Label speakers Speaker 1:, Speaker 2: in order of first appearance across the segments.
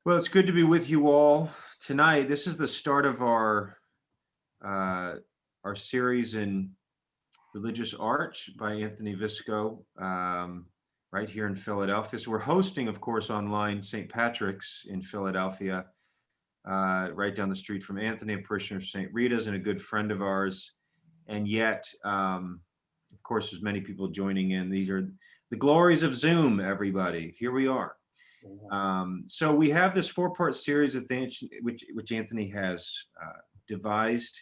Speaker 1: Well, it's good to be with you all tonight. This is the start of uh, our series in religious art by Anthony Visco, right here in Philadelphia. So we're hosting, of course, online St. Patrick's in Philadelphia, right down the street from Anthony, a parishioner of St. Rita's and a good friend of ours. And yet, of course, there's many people joining in. These are the glories of Zoom, everybody. Here we are. So we have this four-part series of which Anthony has devised,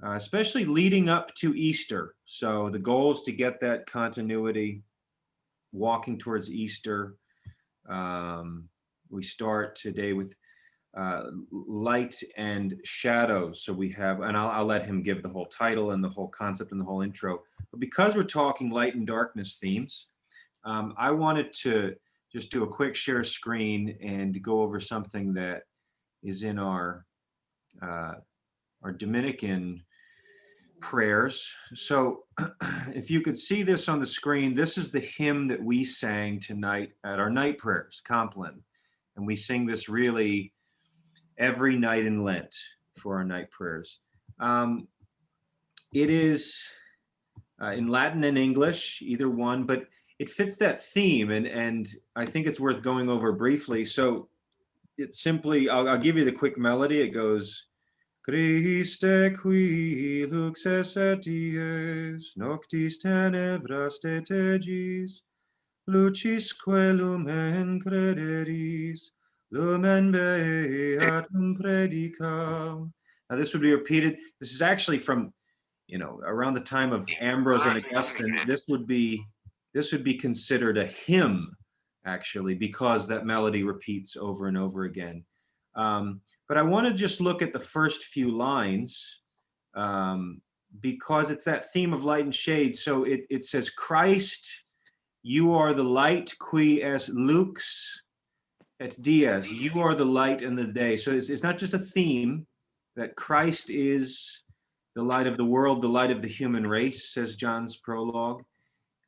Speaker 1: especially leading up to Easter. So the goal is to get that continuity, walking towards Easter. We start today with light and shadows. So we have, and I'll let him give the whole title and the whole concept and the whole intro. But because we're talking light and darkness themes, I wanted to just do a quick share screen and go over something that is in our Dominican prayers. So if you could see this on the screen, this is the hymn that we sang tonight at our night prayers, Compline. And we sing this really every night in Lent for our night prayers. It is in Latin and English, either one, but it fits that theme, and I think it's worth going over briefly. So it's simply, I'll give you the quick melody. It goes, Christe qui lux esse dies, noctis tenebras de tegis, lucisque lumen crederis, lumen beatum predicam. Now this would be repeated. This is actually from, around the time of Ambrose and Augustine. This would be considered a hymn, actually, because that melody repeats over and over again. But I want to just look at the first few lines because it's that theme of light and shade. So it says, Christ, you are the light, qui es lux et dies. You are the light and the day. So it's not just a theme that Christ is the light of the world, the light of the human race, says John's prologue.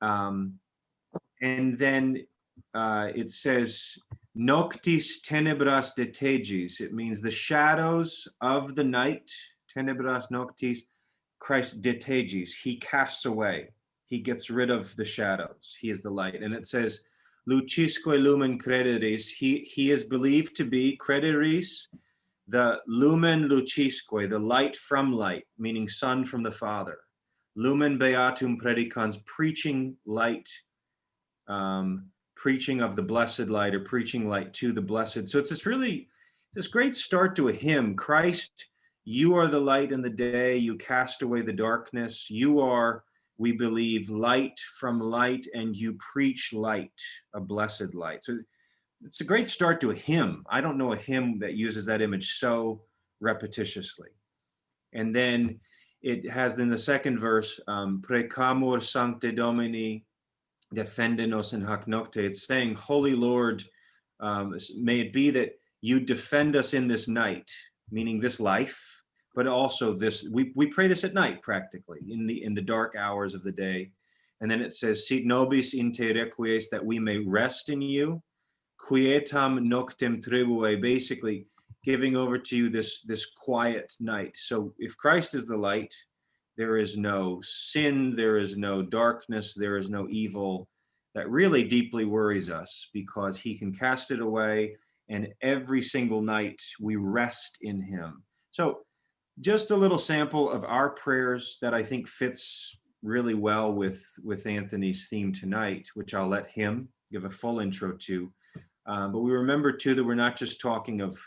Speaker 1: And then it says, Noctis tenebras de tegis. It means the shadows of the night, tenebras noctis, Christ de tegis. He casts away. He gets rid of the shadows. He is the light. And it says, Lucisque lumen crederis. He is believed to be crederis, the lumen lucisque, the light from light, meaning sun from the Father. Lumen beatum predicans, preaching light, preaching of the blessed light, or preaching light to the blessed. So it's this great start to a hymn. Christ, you are the light in the day. You cast away the darkness. You are, we believe, light from light, and you preach light, a blessed light. So it's a great start to a hymn. I don't know a hymn that uses that image so repetitiously. And then it has in the second verse, Precamur sancte Domini, defende-nos in hac nocte. It's saying, Holy Lord, may it be that you defend us in this night, meaning this life, but also this, we pray this at night practically, in the dark hours of the day. And then it says, sit nobis in te requies, that we may rest in you, quietam noctem tribue, basically giving over to you this quiet night. So if Christ is the light, there is no sin, there is no darkness, there is no evil that really deeply worries us, because he can cast it away, and every single night we rest in him. So just a little sample of our prayers that I think fits really well with Anthony's theme tonight, which I'll let him give a full intro to. But we remember too that we're not just talking of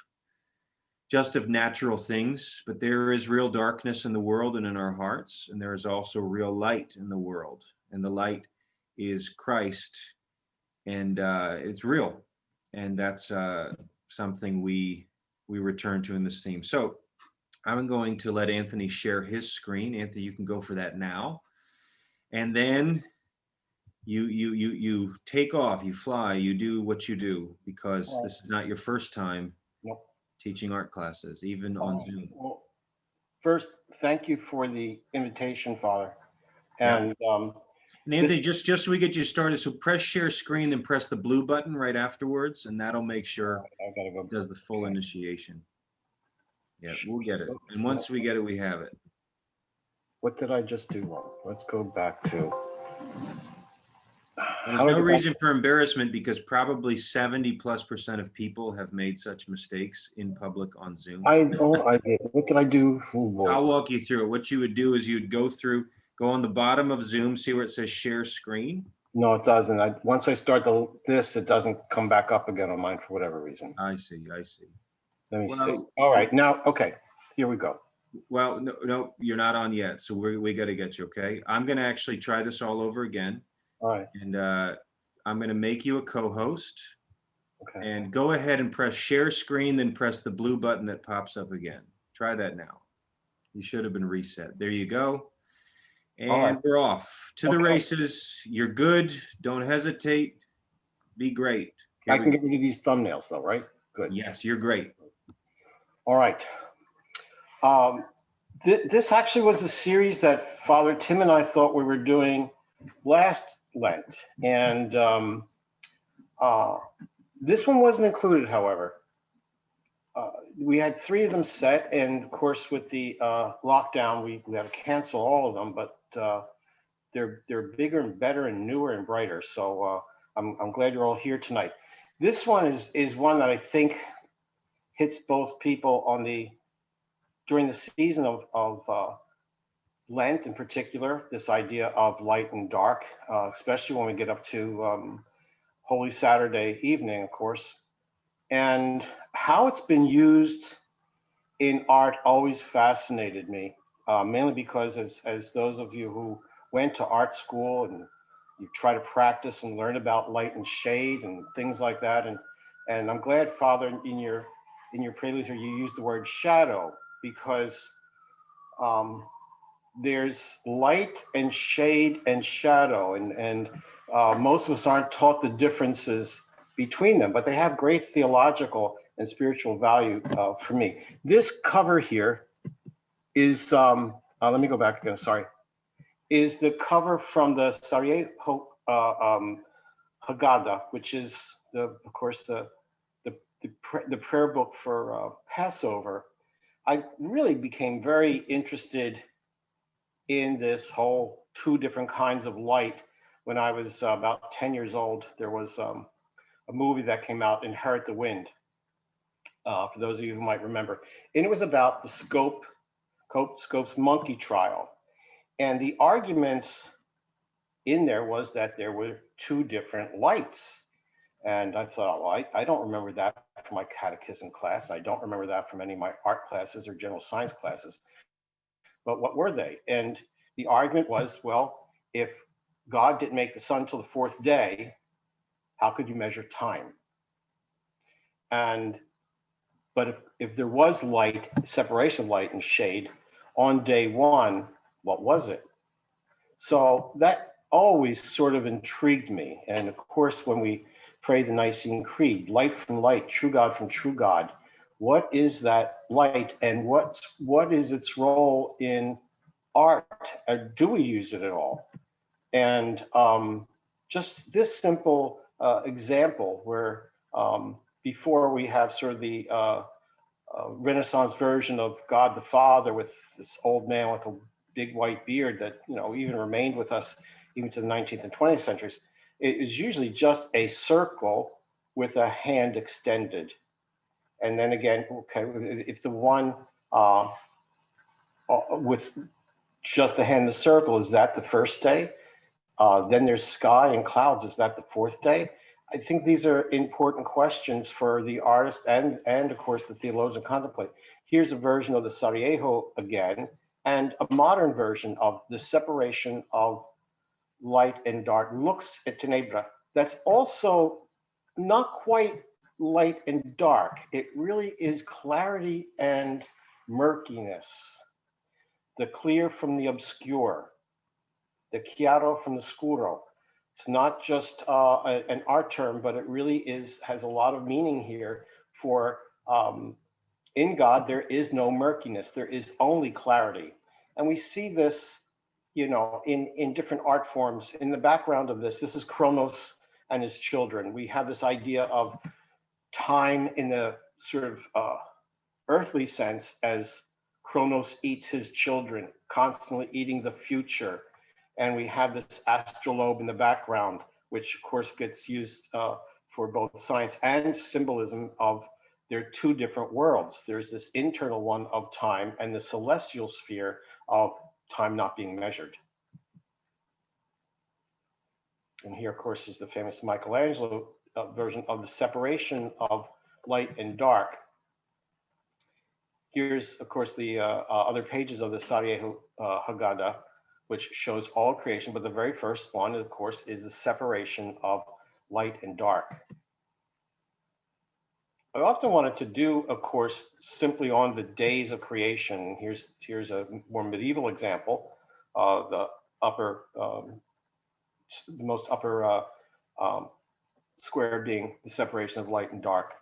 Speaker 1: natural things, but there is real darkness in the world and in our hearts, and there is also real light in the world, and the light is Christ, and it's real, and that's something we return to in this theme. So I'm going to let Anthony share his screen. Anthony, you can go for that now, and then you take off, you fly, you do what you do, because this is not your first time teaching art classes, even on Zoom.
Speaker 2: Well, first, thank you for the invitation, Father. And
Speaker 1: And Anthony, just so we get you started, so press share screen, then press the blue button right afterwards, and that'll make sure it does the full initiation. Yeah, we'll get it. And once we get it, we have it.
Speaker 2: What did I just do wrong? Let's go back to.
Speaker 1: There's no reason for embarrassment because probably 70+% of people have made such mistakes in public on Zoom.
Speaker 2: What did I do? Oh,
Speaker 1: I'll walk you through it. What you would do is you'd go on the bottom of Zoom, see where it says share screen.
Speaker 2: No, it doesn't. Once I start this, it doesn't come back up again on mine for whatever reason.
Speaker 1: I see.
Speaker 2: Let me see. All right, now, okay, here we go.
Speaker 1: Well, no, you're not on yet, so we got to get you, okay? I'm going to actually try this all over again.
Speaker 2: All right.
Speaker 1: And I'm going to make you a co-host.
Speaker 2: Okay.
Speaker 1: And go ahead and press share screen, then press the blue button that pops up again. Try that now. You should have been reset. There you go. And we're off to the races. You're good. Don't hesitate. Be great.
Speaker 2: I can get rid of these thumbnails though, right? Good.
Speaker 1: Yes, you're great.
Speaker 2: All right. This actually was a series that Father Tim and I thought we were doing last Lent. And this one wasn't included, however. We had 3 of them set, and of course with the lockdown, we had to cancel all of them, but they're bigger and better and newer and brighter. So I'm glad you're all here tonight. This one is one that I think hits both people during the season of Lent in particular, this idea of light and dark, especially when we get up to Holy Saturday evening, of course. And how it's been used in art always fascinated me, mainly because as those of you who went to art school and you try to practice and learn about light and shade and things like that. And I'm glad, Father, in your prelude here, you used the word shadow, because there's light and shade and shadow, and most of us aren't taught the differences between them, but they have great theological and spiritual value for me. This cover here is, let me go back again, sorry, is the cover from the Sarajevo Haggadah, which is, of course, the prayer book for Passover. I really became very interested in this whole 2 different kinds of light when I was about 10 years old. There was a movie that came out, Inherit the Wind, for those of you who might remember. And it was about the Scope's monkey trial. And the arguments in there was that there were 2 different lights. And I thought, well, I don't remember that from my catechism class. I don't remember that from any of my art classes or general science classes. But what were they? And the argument was, well, if God didn't make the sun till the 4th day, how could you measure time? But if there was light, separation of light and shade on day 1, what was it? So that always sort of intrigued me. And of course, when we pray the Nicene Creed, light from light, true God from true God, what is that light, and what is its role in art? Do we use it at all? And just this simple example where before we have sort of the Renaissance version of God the Father with this old man with a big white beard that, you know, even remained with us even to the 19th and 20th centuries, it is usually just a circle with a hand extended. And then again, okay, if the one with just the hand in the circle, is that the 1st day? Then there's sky and clouds, is that the 4th day? I think these are important questions for the artist and of course the theologian to contemplate. Here's a version of the Sarajevo again, and a modern version of the separation of light and dark, looks at tenebra. That's also not quite light and dark. It really is clarity and murkiness, the clear from the obscure, the chiaro from the scuro. It's not just an art term, but it really has a lot of meaning here for in God, there is no murkiness, there is only clarity. And we see this you know, in different art forms. In the background of this is Kronos and his children. We have this idea of time in the sort of earthly sense as Kronos eats his children, constantly eating the future. And we have this astrolabe in the background, which of course gets used for both science and symbolism of there are two different worlds. There's this internal one of time and the celestial sphere of time not being measured. And here, of course, is the famous Michelangelo version of the separation of light and dark. Here's, of course, the other pages of the Sarajevo Haggadah, which shows all creation, but the very first one, of course, is the separation of light and dark. I often wanted to do a course simply on the days of creation. Here's a more medieval example. The most upper square being the separation of light and dark.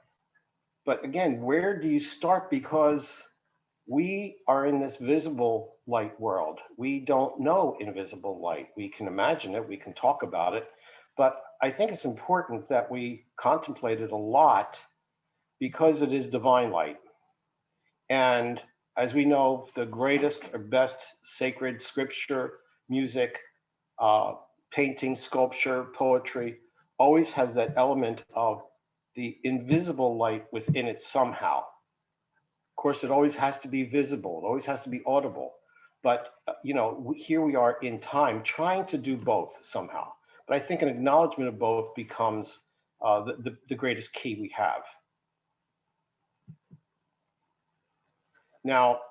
Speaker 2: But again, where do you start? Because we are in this visible light world. We don't know invisible light. We can imagine it, we can talk about it, but I think it's important that we contemplate it a lot because it is divine light. And as we know, the greatest or best sacred scripture, music, painting, sculpture, poetry, always has that element of the invisible light within it somehow. Of course, it always has to be visible. It always has to be audible. But, you know, here we are in time trying to do both somehow. But I think an acknowledgement of both becomes the greatest key we have. Now,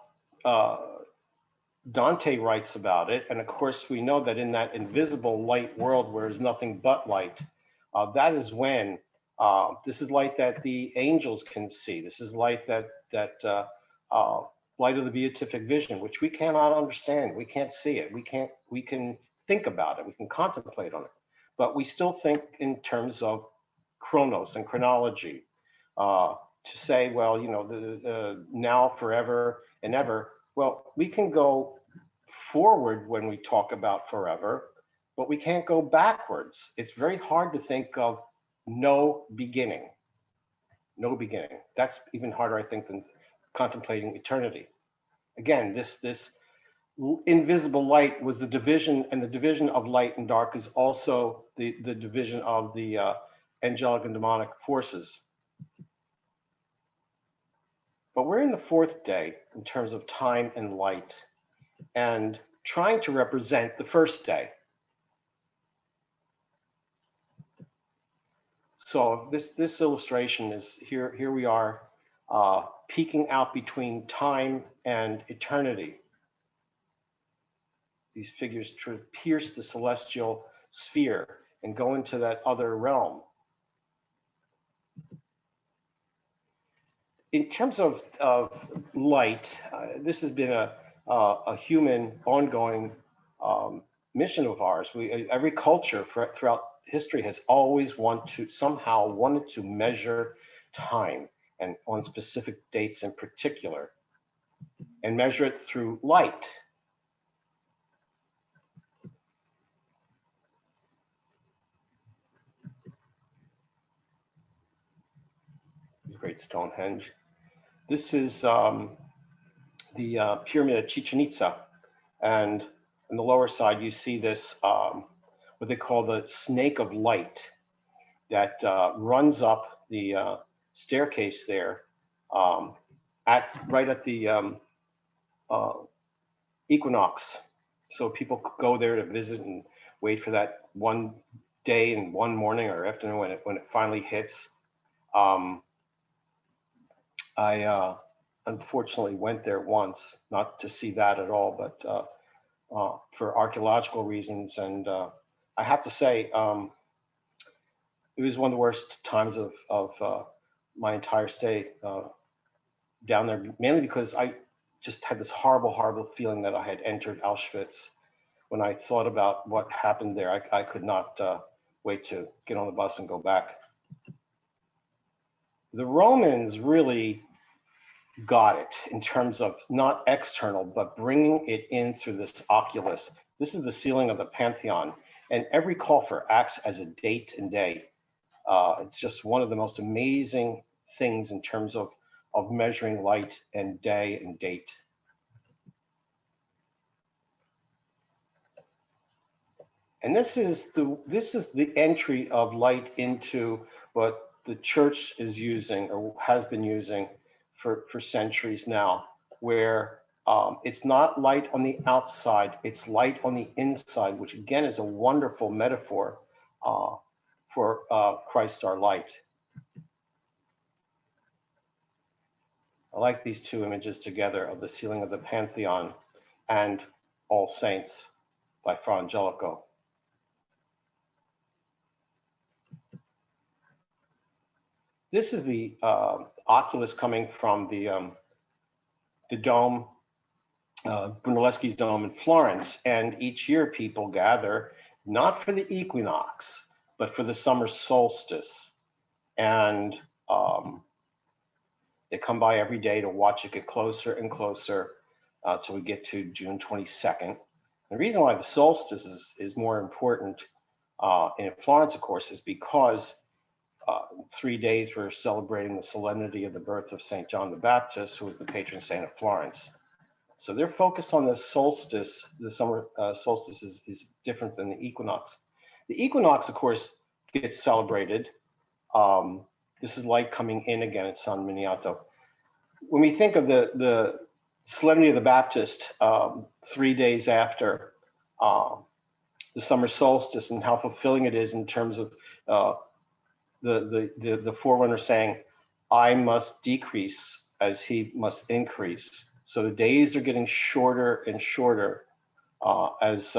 Speaker 2: Dante writes about it. And of course, we know that in that invisible light world where there's nothing but light, that is when this is light that the angels can see. This is light that light of the beatific vision, which we cannot understand. We can't see it. We can think about it. We can contemplate on it, but we still think in terms of chronos and chronology. To say, well, you know, the now, forever, and ever. Well, we can go forward when we talk about forever, but we can't go backwards. It's very hard to think of no beginning. No beginning. That's even harder, I think, than contemplating eternity. Again, this invisible light was the division, and the division of light and dark is also the division of the angelic and demonic forces. But we're in the fourth day in terms of time and light, and trying to represent the first day. So this illustration is here we are peeking out between time and eternity. These figures try to pierce the celestial sphere and go into that other realm. In terms of light, this has been a human ongoing mission of ours. Every culture throughout history has always wanted to measure time, and on specific dates in particular, and measure it through light. Great Stonehenge. This is the pyramid of Chichen Itza, and on the lower side you see this what they call the snake of light that runs up the staircase there right at the equinox. So people go there to visit and wait for that one day and one morning or afternoon when it finally hits. I unfortunately went there once, not to see that at all, but for archaeological reasons. And I have to say, it was one of the worst times of my entire stay down there, mainly because I just had this horrible, horrible feeling that I had entered Auschwitz. When I thought about what happened there, I could not wait to get on the bus and go back. The Romans really got it in terms of not external, but bringing it in through this oculus. This is the ceiling of the Pantheon, and every coffer acts as a date and day. It's just one of the most amazing things in terms of measuring light and day and date. And this is the entry of light into what the church is using or has been using for centuries now, where it's not light on the outside, it's light on the inside, which again is a wonderful metaphor for Christ our light. I like these two images together of the ceiling of the Pantheon and All Saints by Fra Angelico. This is the oculus coming from the dome, Brunelleschi's dome in Florence. And each year people gather, not for the equinox, but for the summer solstice. And they come by every day to watch it get closer and closer till we get to June 22nd. The reason why the solstice is more important in Florence, of course, is because 3 days we're celebrating the solemnity of the birth of St. John the Baptist, who was the patron saint of Florence. So their focus on the solstice, the summer solstice is different than the equinox. The equinox, of course, gets celebrated. This is light coming in again at San Miniato. When we think of the solemnity of the Baptist 3 days after the summer solstice and how fulfilling it is in terms of the forerunner saying, I must decrease as he must increase. So the days are getting shorter and shorter as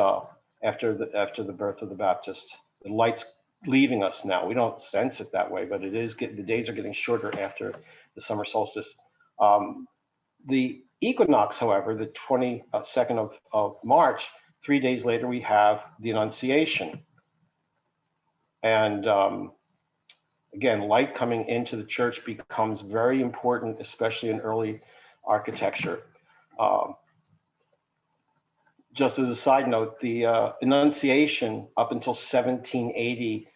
Speaker 2: after the birth of the Baptist. The light's leaving us now. We don't sense it that way, but it is the days are getting shorter after the summer solstice. The equinox, however, the 22nd of March, 3 days later, we have the Annunciation. And again, light coming into the church becomes very important, especially in early architecture. Just as a side note, the Annunciation up until 1780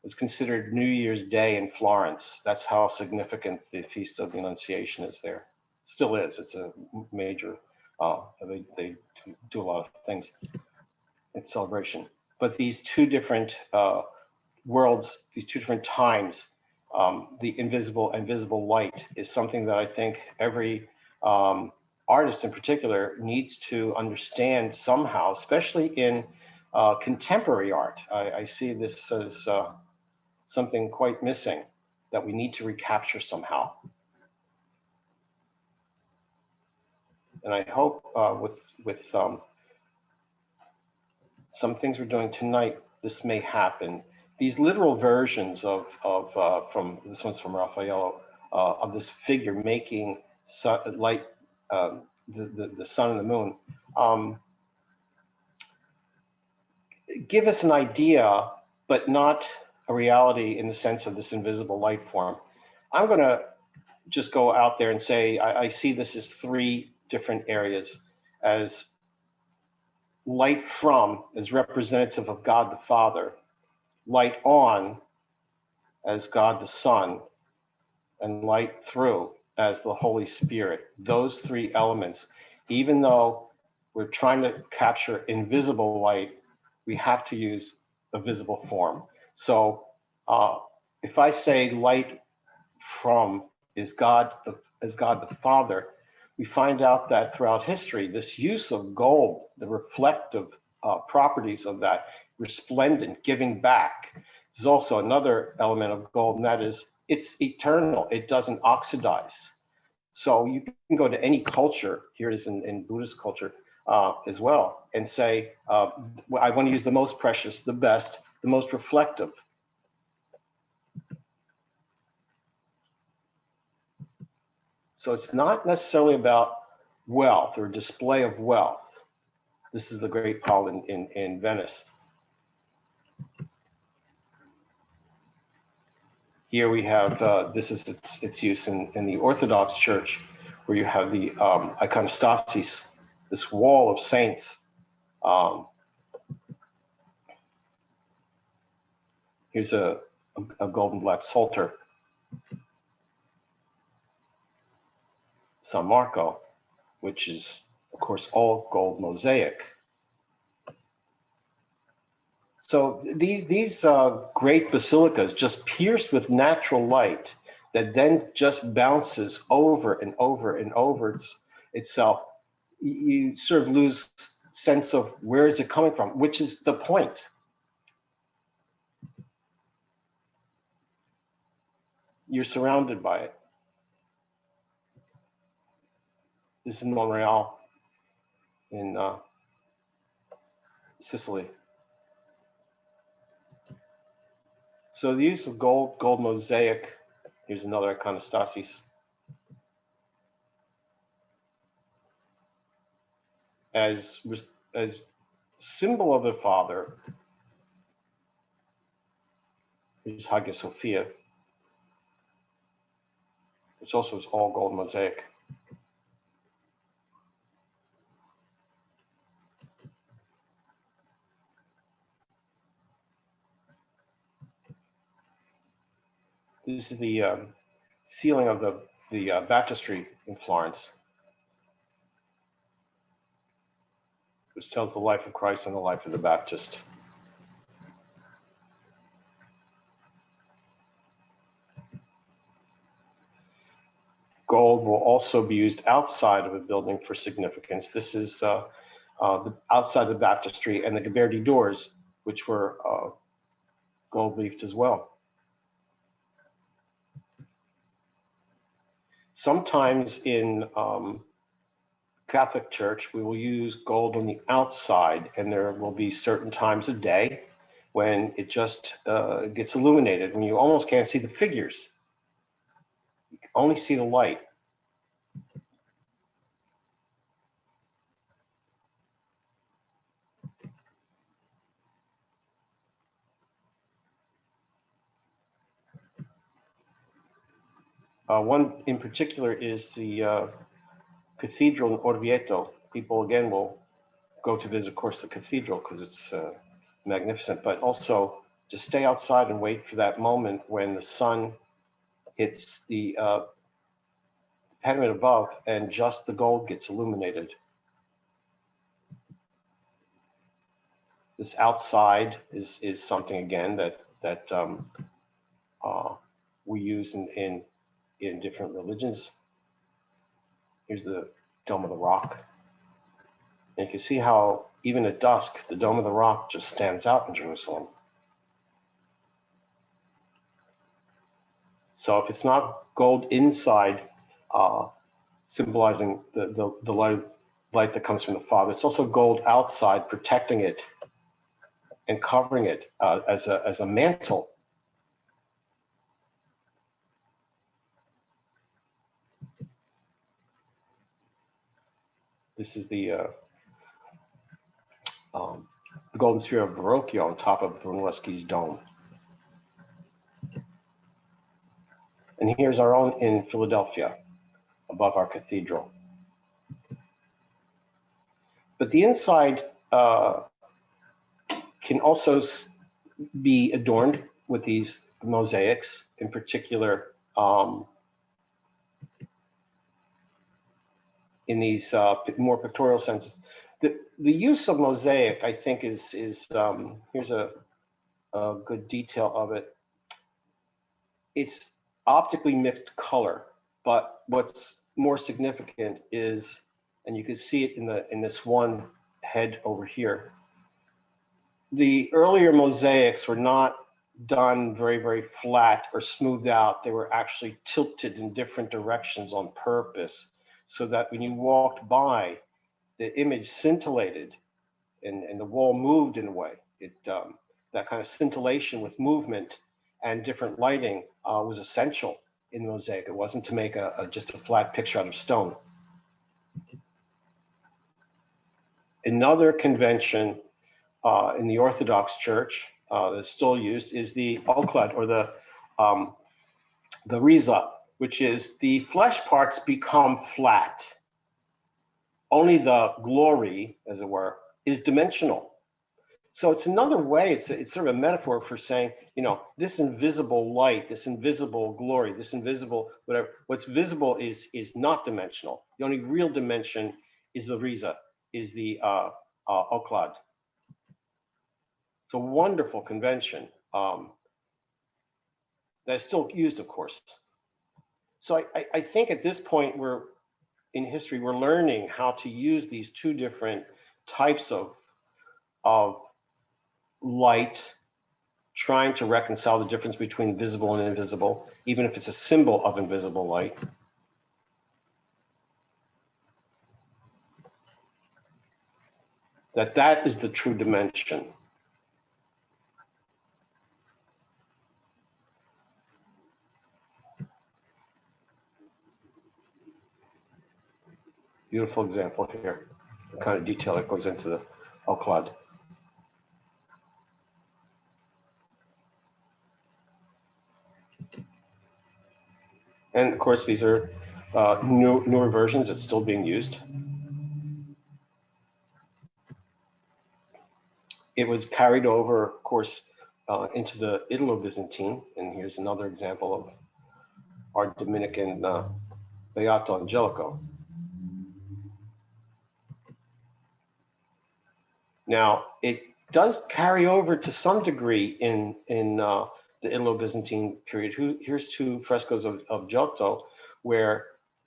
Speaker 2: was considered New Year's Day in Florence. That's how significant the Feast of the Annunciation is there. Still is. It's a major, they do a lot of things in celebration. But these two different worlds, these two different times, the invisible and visible light is something that I think every artist in particular needs to understand somehow, especially in contemporary art. I see this as something quite missing that we need to recapture somehow. And I hope with some things we're doing tonight, this may happen. These literal versions of from this one's from Raffaello of this figure making light, the sun and the moon, give us an idea, but not a reality in the sense of this invisible light form. I'm going to just go out there and say I see this as three different areas, as light from as representative of God the Father, light on as God the Son, and light through as the Holy Spirit. Those three elements, even though we're trying to capture invisible light, we have to use a visible form. So if I say light from is God the Father, we find out that throughout history, this use of gold, the reflective properties of that, resplendent, giving back, is also another element of gold, and that is it's eternal. It doesn't oxidize. So you can go to any culture, here it is in Buddhist culture as well, and say, I want to use the most precious, the best, the most reflective. So it's not necessarily about wealth or display of wealth. This is the great problem in Venice. Here we have, this is its use in the Orthodox Church, where you have the iconostasis, this wall of saints Here's a golden black Psalter, San Marco, which is, of course, all gold mosaic. So these great basilicas just pierced with natural light that then just bounces over and over and over itself. You sort of lose sense of where is it coming from, which is the point. You're surrounded by it. This is Montreal in Sicily. So the use of gold mosaic, here's another iconostasis, as symbol of the Father. Here's Hagia Sophia, which also is all gold mosaic. This is the ceiling of the baptistry in Florence, which tells the life of Christ and the life of the Baptist. Gold will also be used outside of a building for significance. This is outside the baptistry and the Ghiberti doors, which were gold leafed as well. Sometimes in Catholic Church, we will use gold on the outside, and there will be certain times of day when it just gets illuminated, when you almost can't see the figures. You can only see the light. One in particular is the cathedral in Orvieto. People again will go to visit, of course, the cathedral because it's magnificent, but also just stay outside and wait for that moment when the sun hits the pediment above and just the gold gets illuminated. This outside is something again that we use in different religions. Here's the Dome of the Rock. And you can see how even at dusk, the Dome of the Rock just stands out in Jerusalem. So if it's not gold inside, symbolizing the light that comes from the Father, it's also gold outside, protecting it and covering it as a mantle. This is the golden sphere of Verrocchio on top of Brunelleschi's dome. And here's our own in Philadelphia, above our cathedral. But the inside can also be adorned with these mosaics, in particular in these more pictorial senses. The use of mosaic, I think, is here's a good detail of it. It's optically mixed color, but what's more significant is, and you can see it in this one head over here, the earlier mosaics were not done very, very flat or smoothed out. They were actually tilted in different directions on purpose, so that when you walked by, the image scintillated and the wall moved in a way. That kind of scintillation with movement and different lighting was essential in mosaic. It wasn't to make just a flat picture out of stone. Another convention in the Orthodox Church that's still used is the oklad, or the riza, which is the flesh parts become flat. Only the glory, as it were, is dimensional. So it's another way, it's sort of a metaphor for saying, you know, this invisible light, this invisible glory, this invisible whatever, what's visible is not dimensional. The only real dimension is the Riza, is the Oklad. It's a wonderful convention that's still used, of course. So I think at this point in history, we're learning how to use these two different types of light, trying to reconcile the difference between visible and invisible, even if it's a symbol of invisible light. That is the true dimension. Beautiful example here, the kind of detail that goes into the Oklad. And of course, these are newer versions. It's still being used. It was carried over, of course, into the Italo-Byzantine. And here's another example of our Dominican Beato Angelico. Now, it does carry over to some degree in the Italo-Byzantine period. Here's two frescoes of Giotto, where,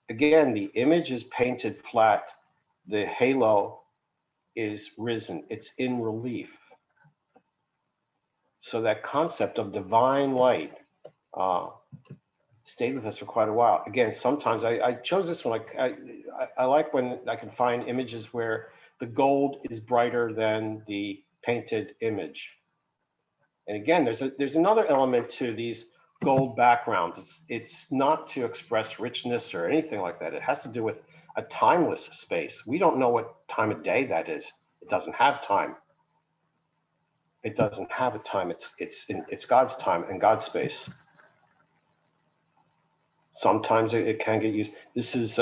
Speaker 2: again, the image is painted flat. The halo is risen. It's in relief. So that concept of divine light stayed with us for quite a while. Again, sometimes I chose this one. I like when I can find images where the gold is brighter than the painted image. And again, there's another element to these gold backgrounds. It's not to express richness or anything like that. It has to do with a timeless space. We don't know what time of day that is. It doesn't have time. It doesn't have a time. It's God's time and God's space. Sometimes it can get used. This is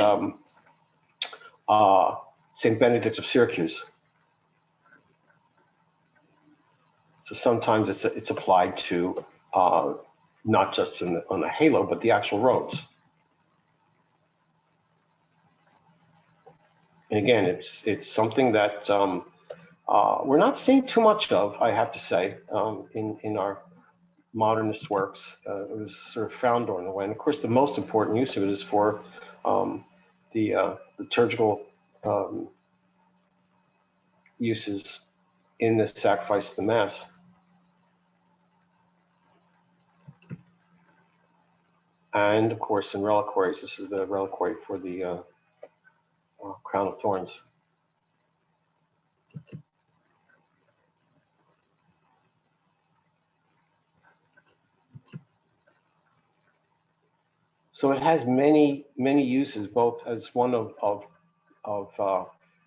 Speaker 2: St. Benedict of Syracuse. So sometimes it's applied to not just on the halo, but the actual robes. And again, it's something that we're not seeing too much of, I have to say, in our modernist works. It was sort of found on the way. And of course, the most important use of it is for the liturgical uses in the sacrifice of the Mass. And of course, in reliquaries, this is the reliquary for the crown of thorns. So it has many uses, both as one of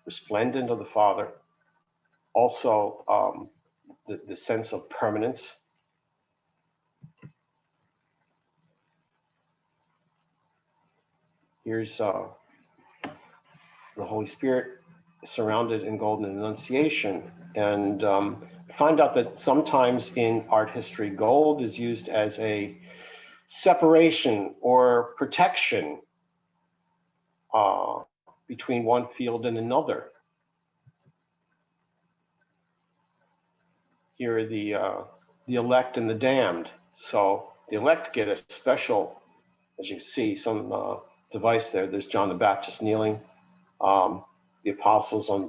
Speaker 2: resplendent of the Father, also the sense of permanence. Here's the Holy Spirit surrounded in golden annunciation, and find out that sometimes in art history, gold is used as a separation or protection between one field and another. Here are the elect and the damned. So the elect get a special, as you see, some device there. There's John the Baptist kneeling, the apostles on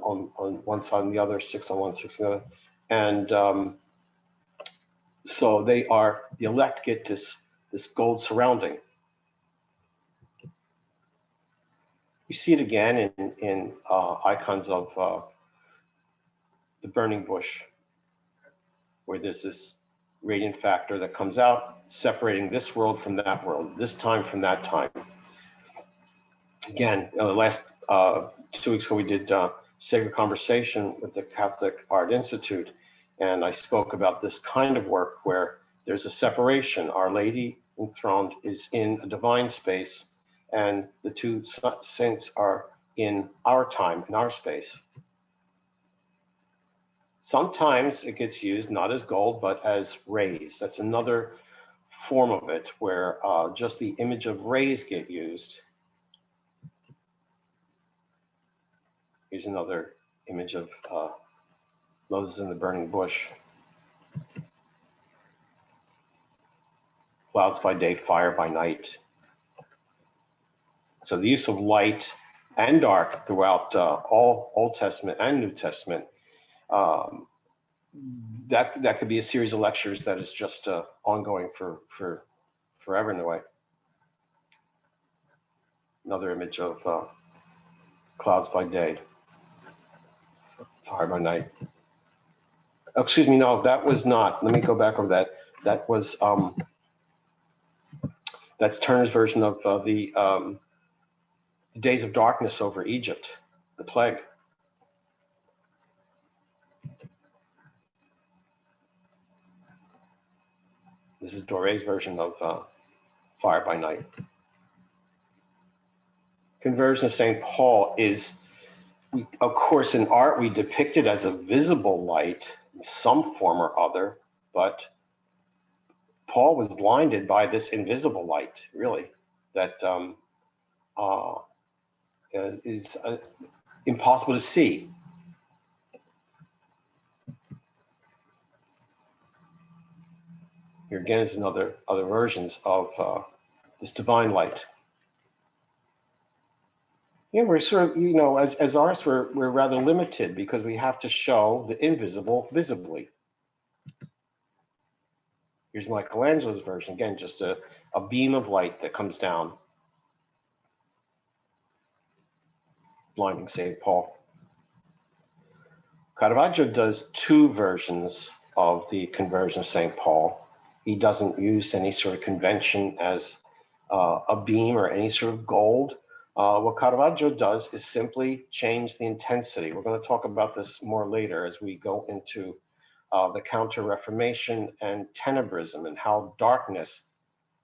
Speaker 2: one side and the other, 6 on one, 6 on the other. And so the elect get this gold surrounding. You see it again in icons of the burning bush, where there's this radiant factor that comes out, separating this world from that world, this time from that time. Again, last 2 weeks ago, we did Sacred Conversation with the Catholic Art Institute, and I spoke about this kind of work where there's a separation. Our Lady enthroned is in a divine space, and the two saints are in our time, in our space. Sometimes it gets used not as gold, but as rays. That's another form of it where just the image of rays get used. Here's another image of Moses in the burning bush. Clouds by day, fire by night. So the use of light and dark throughout all Old Testament and New Testament, that could be a series of lectures that is just ongoing for forever in a way. Another image of clouds by day, fire by night. Oh, excuse me, no, that was not. Let me go back over that. That was that's Turner's version of the days of darkness over Egypt, the plague. This is Doré's version of fire by night. Conversion of St. Paul is, of course, in art, we depict it as a visible light in some form or other, but Paul was blinded by this invisible light, really, that is impossible to see. Here again is other versions of this divine light. Yeah, we're sort of, you know, as artists, we're rather limited because we have to show the invisible visibly. Here's Michelangelo's version, again, just a beam of light that comes down, blinding St. Paul. Caravaggio does two versions of the conversion of St. Paul. He doesn't use any sort of convention as a beam or any sort of gold. What Caravaggio does is simply change the intensity. We're going to talk about this more later as we go into the Counter-Reformation and Tenebrism and how darkness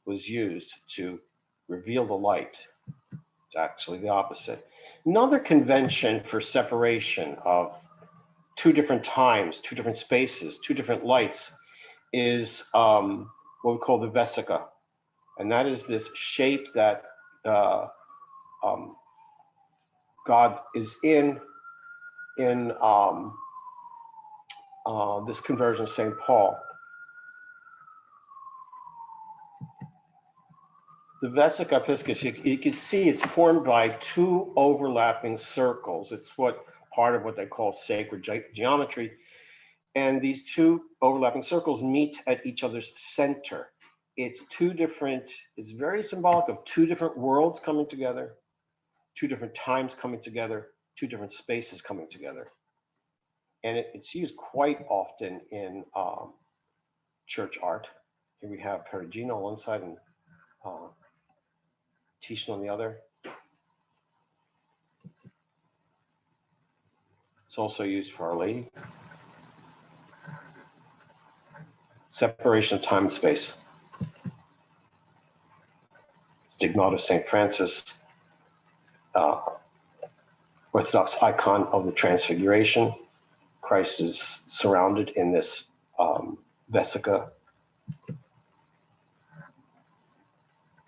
Speaker 2: was used to reveal the light. It's actually the opposite. Another convention for separation of two different times, two different spaces, two different lights is what we call the Vesica. And that is this shape that God is in this conversion of St. Paul. The Vesica Piscis, you can see it's formed by two overlapping circles. It's part of what they call sacred geometry. And these two overlapping circles meet at each other's center. It's very symbolic of two different worlds coming together, two different times coming together, two different spaces coming together. And it's used quite often in church art. Here we have Perugino on one side and Titian on the other. It's also used for Our Lady. Separation of time and space. Stigmata of St. Francis, Orthodox icon of the Transfiguration. Christ is surrounded in this Vesica.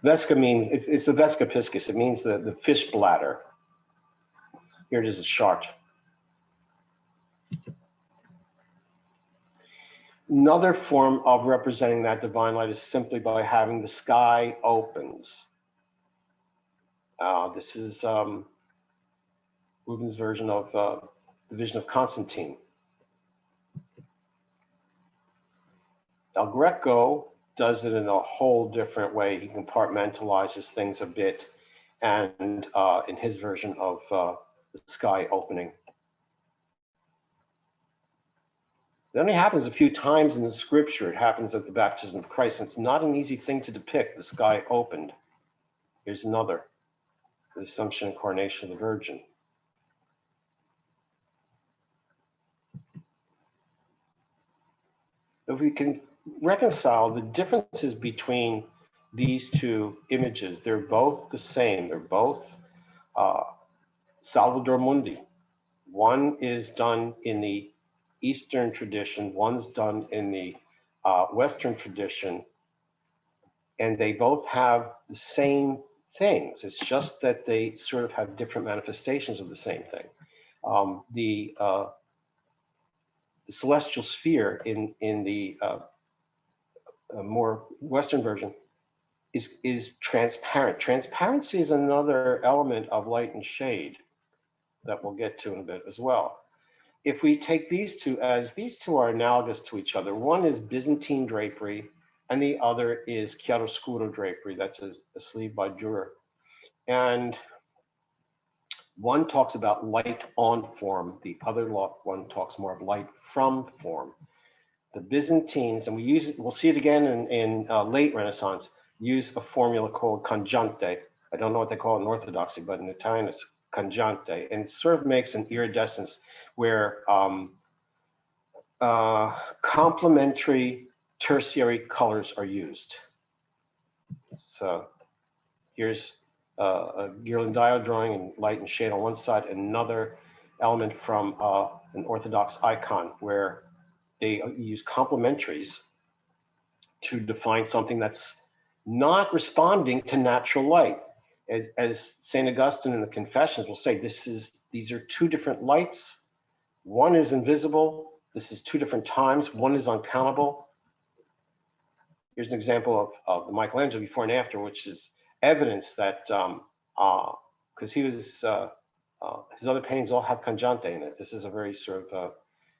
Speaker 2: Vesica means, it's the Vesica Piscis, it means the fish bladder. Here it is, a shark. Another form of representing that divine light is simply by having the sky opens. This is Rubens' version of the vision of Constantine. El Greco does it in a whole different way. He compartmentalizes things a bit, and in his version of the sky opening. It only happens a few times in the scripture. It happens at the baptism of Christ. And it's not an easy thing to depict, the sky opened. Here's another, the Assumption and Coronation of the Virgin. If we can reconcile the differences between these two images, they're both the same. They're both Salvator Mundi. One is done in the Eastern tradition, one's done in the Western tradition, and they both have the same things. It's just that they sort of have different manifestations of the same thing. The celestial sphere in the more Western version is transparent. Transparency is another element of light and shade that we'll get to in a bit as well. If we take these two, as these two are analogous to each other, one is Byzantine drapery and the other is chiaroscuro drapery. That's a sleeve by Dürer. And one talks about light on form. The other one talks more of light from form. The Byzantines, and we'll see it again in late Renaissance, use a formula called congiunte. I don't know what they call it in Orthodoxy, but in Italian it's congiunte, and it sort of makes an iridescence where complementary tertiary colors are used. So here's a Ghirlandaio drawing in light and shade on one side, another element from an Orthodox icon where they use complementaries to define something that's not responding to natural light. As St. Augustine in the Confessions will say, these are two different lights. One is invisible. This is two different times. One is uncountable. Here's an example of the Michelangelo before and after, which is evidence that, because he was, his other paintings all have congiunte in it. This is a very sort of,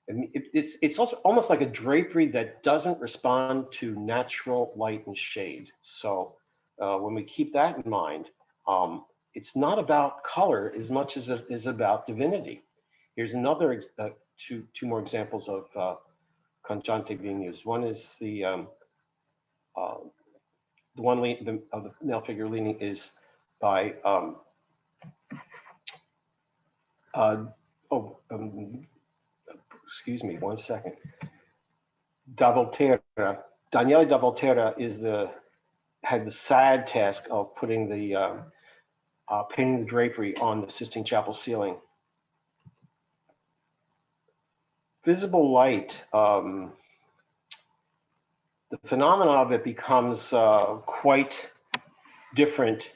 Speaker 2: it's also almost like a drapery that doesn't respond to natural light and shade. So when we keep that in mind, it's not about color as much as it is about divinity. Here's another two more examples of congiunte being used. One is the one of the male figure leaning is by excuse me, 1 second. Da Volterra. Daniele da Volterra had the sad task of putting the painting the drapery on the Sistine Chapel ceiling. Visible light, the phenomenon of it becomes quite different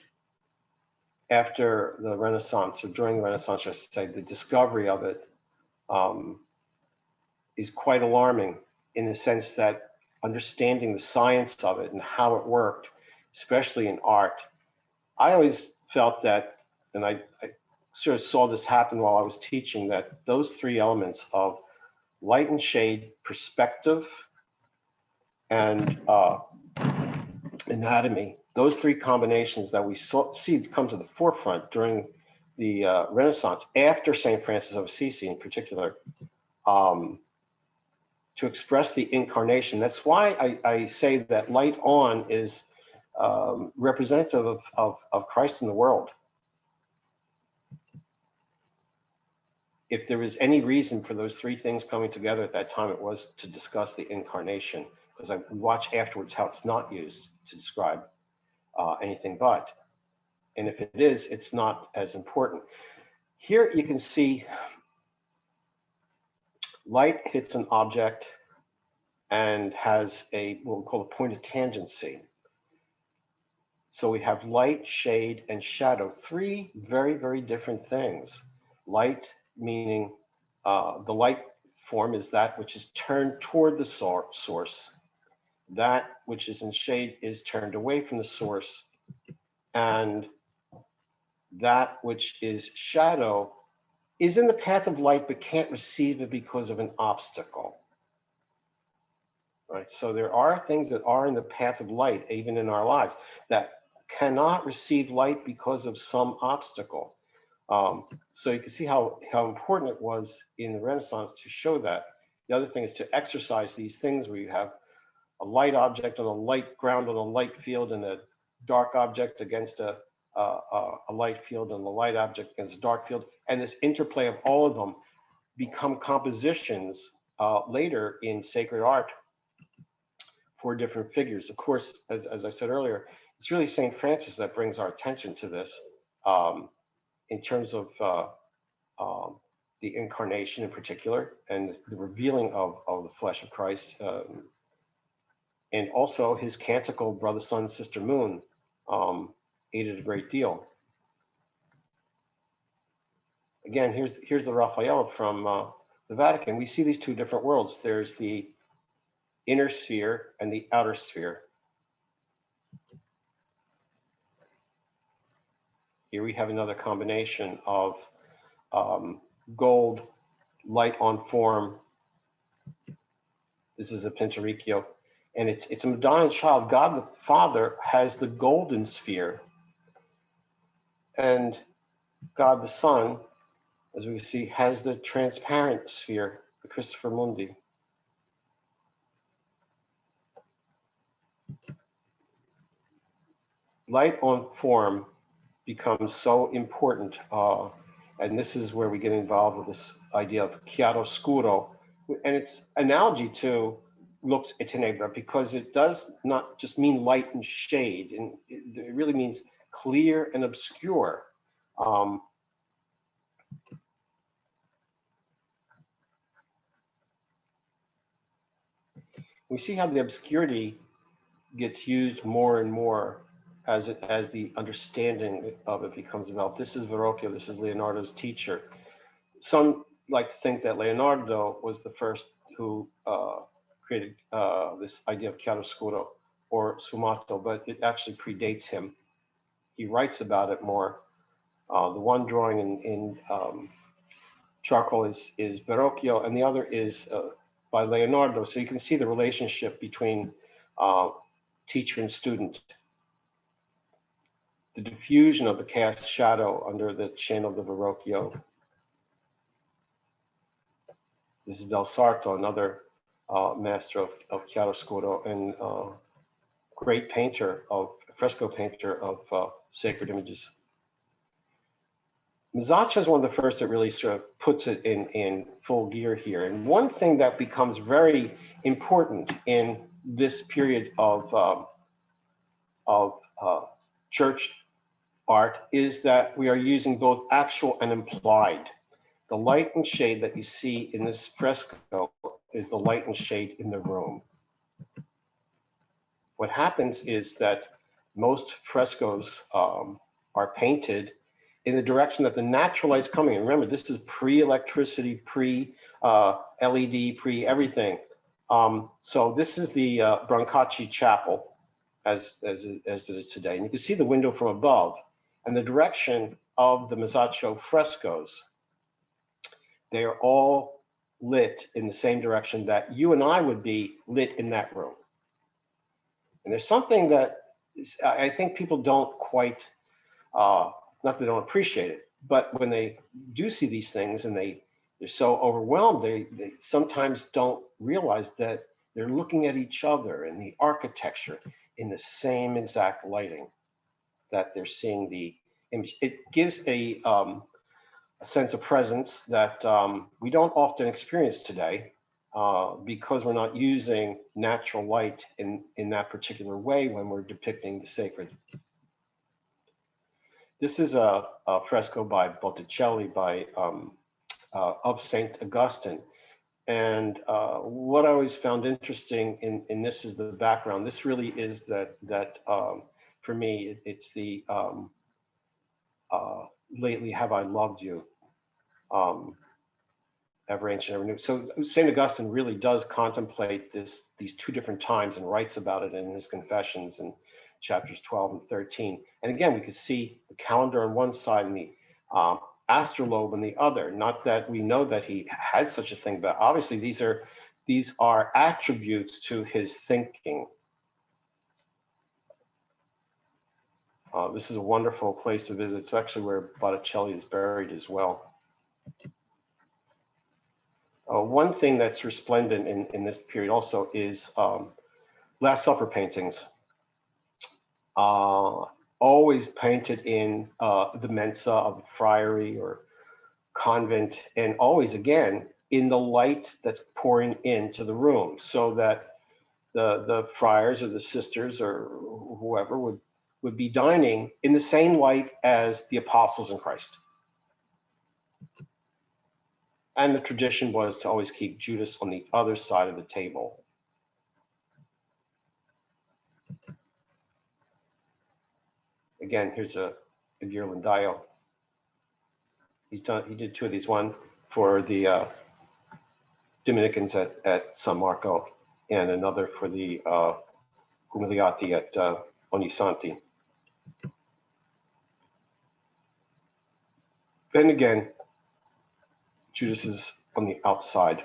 Speaker 2: after the Renaissance, or during the Renaissance, I should say. The discovery of it is quite alarming in the sense that understanding the science of it and how it worked, especially in art. I always felt that, and I sort of saw this happen while I was teaching, that those three elements of light and shade, perspective, and anatomy, those three combinations that we see come to the forefront during the Renaissance, after St. Francis of Assisi in particular, to express the incarnation. That's why I say that light on is representative of Christ in the world. If there was any reason for those three things coming together at that time, it was to discuss the incarnation, because I watch afterwards how it's not used to describe anything but. And if it is, it's not as important. Here you can see light hits an object and has what we call a point of tangency. So we have light, shade, and shadow, three very, very different things. Light meaning the light form is that which is turned toward the source. That which is in shade is turned away from the source. And that which is shadow is in the path of light but can't receive it because of an obstacle. Right? So there are things that are in the path of light, even in our lives, that cannot receive light because of some obstacle. So you can see how important it was in the Renaissance to show that. The other thing is to exercise these things where you have a light object on a light ground on a light field, and a dark object against a light field, and the light object against a dark field. And this interplay of all of them become compositions later in sacred art for different figures. Of course, as I said earlier, it's really St. Francis that brings our attention to this in terms of the incarnation in particular, and the revealing of the flesh of Christ, and also his canticle, Brother, Sun, Sister, Moon, aided a great deal. Again, here's the Raphael from the Vatican. We see these two different worlds. There's the inner sphere and the outer sphere. Here we have another combination of gold, light on form. This is a Pinturicchio, and it's a Madonna child. God the Father has the golden sphere, and God the Son, as we see, has the transparent sphere, the Christopher Mundi. Light on form becomes so important, and this is where we get involved with this idea of chiaroscuro, and its analogy to lux et tenebra, because it does not just mean light and shade, and it really means clear and obscure. We see how the obscurity gets used more and more as the understanding of it becomes developed. This is Verrocchio, this is Leonardo's teacher. Some like to think that Leonardo was the first who created this idea of chiaroscuro or sfumato, but it actually predates him. He writes about it more. The one drawing in charcoal is Verrocchio, and the other is by Leonardo. So you can see the relationship between teacher and student. The diffusion of the cast shadow under the chin of the Verrocchio. This is Del Sarto, another master of chiaroscuro and great painter fresco painter of sacred images. Masaccio is one of the first that really sort of puts it in full gear here. And one thing that becomes very important in this period of church art is that we are using both actual and implied. The light and shade that you see in this fresco is the light and shade in the room. What happens is that most frescoes are painted in the direction that the natural light's coming. And remember, this is pre-electricity, pre-LED, pre-everything. So this is the Brancacci Chapel as it is today. And you can see the window from above and the direction of the Masaccio frescoes. They are all lit in the same direction that you and I would be lit in that room. And there's something that I think people don't quite, not that they don't appreciate it, but when they do see these things and they're so overwhelmed, they sometimes don't realize that they're looking at each other and the architecture in the same exact lighting that they're seeing the image. It gives a sense of presence that we don't often experience today because we're not using natural light in that particular way when we're depicting the sacred. This is a fresco by Botticelli of Saint Augustine. And what I always found interesting in this is the background. This really is that for me, it's the lately have I loved you, ever ancient, ever new. So Saint Augustine really does contemplate these two different times and writes about it in his Confessions in chapters 12 and 13. And again, we could see the calendar on one side and the astrolabe on the other. Not that we know that he had such a thing, but obviously these are attributes to his thinking. This is a wonderful place to visit. It's actually where Botticelli is buried as well. One thing that's resplendent in this period also is Last Supper paintings. Always painted in the mensa of the friary or convent, and always again in the light that's pouring into the room, so that the friars or the sisters or whoever would be dining in the same light as the apostles in Christ. And the tradition was to always keep Judas on the other side of the table. Again, here's a Ghirlandaio. He did two of these, one for the Dominicans at San Marco, and another for the Umiliati at Ognissanti. Then again, Judas is on the outside.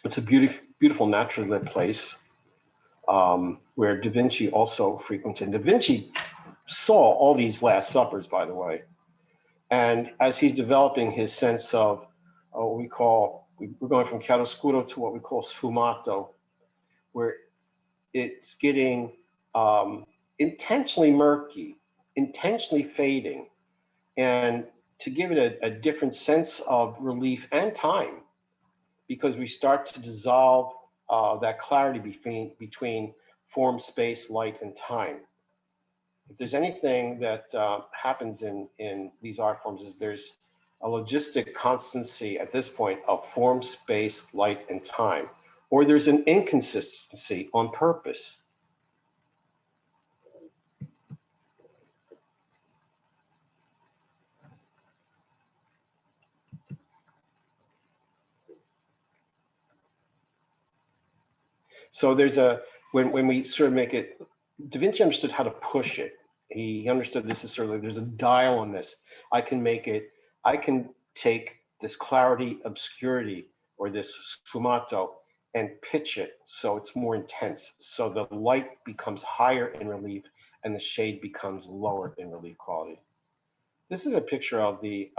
Speaker 2: It's a beautiful naturally lit place where Da Vinci also frequented. Da Vinci saw all these Last Suppers, by the way. And as he's developing his sense of what we call, we're going from chiaroscuro to what we call sfumato, where it's getting intentionally murky, intentionally fading, and to give it a different sense of relief and time, because we start to dissolve that clarity between form, space, light, and time. If there's anything that happens in these art forms, is there's a logistic constancy at this point of form, space, light, and time, or there's an inconsistency on purpose. So there's when we sort of make it, Da Vinci understood how to push it. He understood this is sort of, there's a dial on this. I can make it, I can take this clarity, obscurity, or this sfumato and pitch it so it's more intense. So the light becomes higher in relief and the shade becomes lower in relief quality. This is a picture of the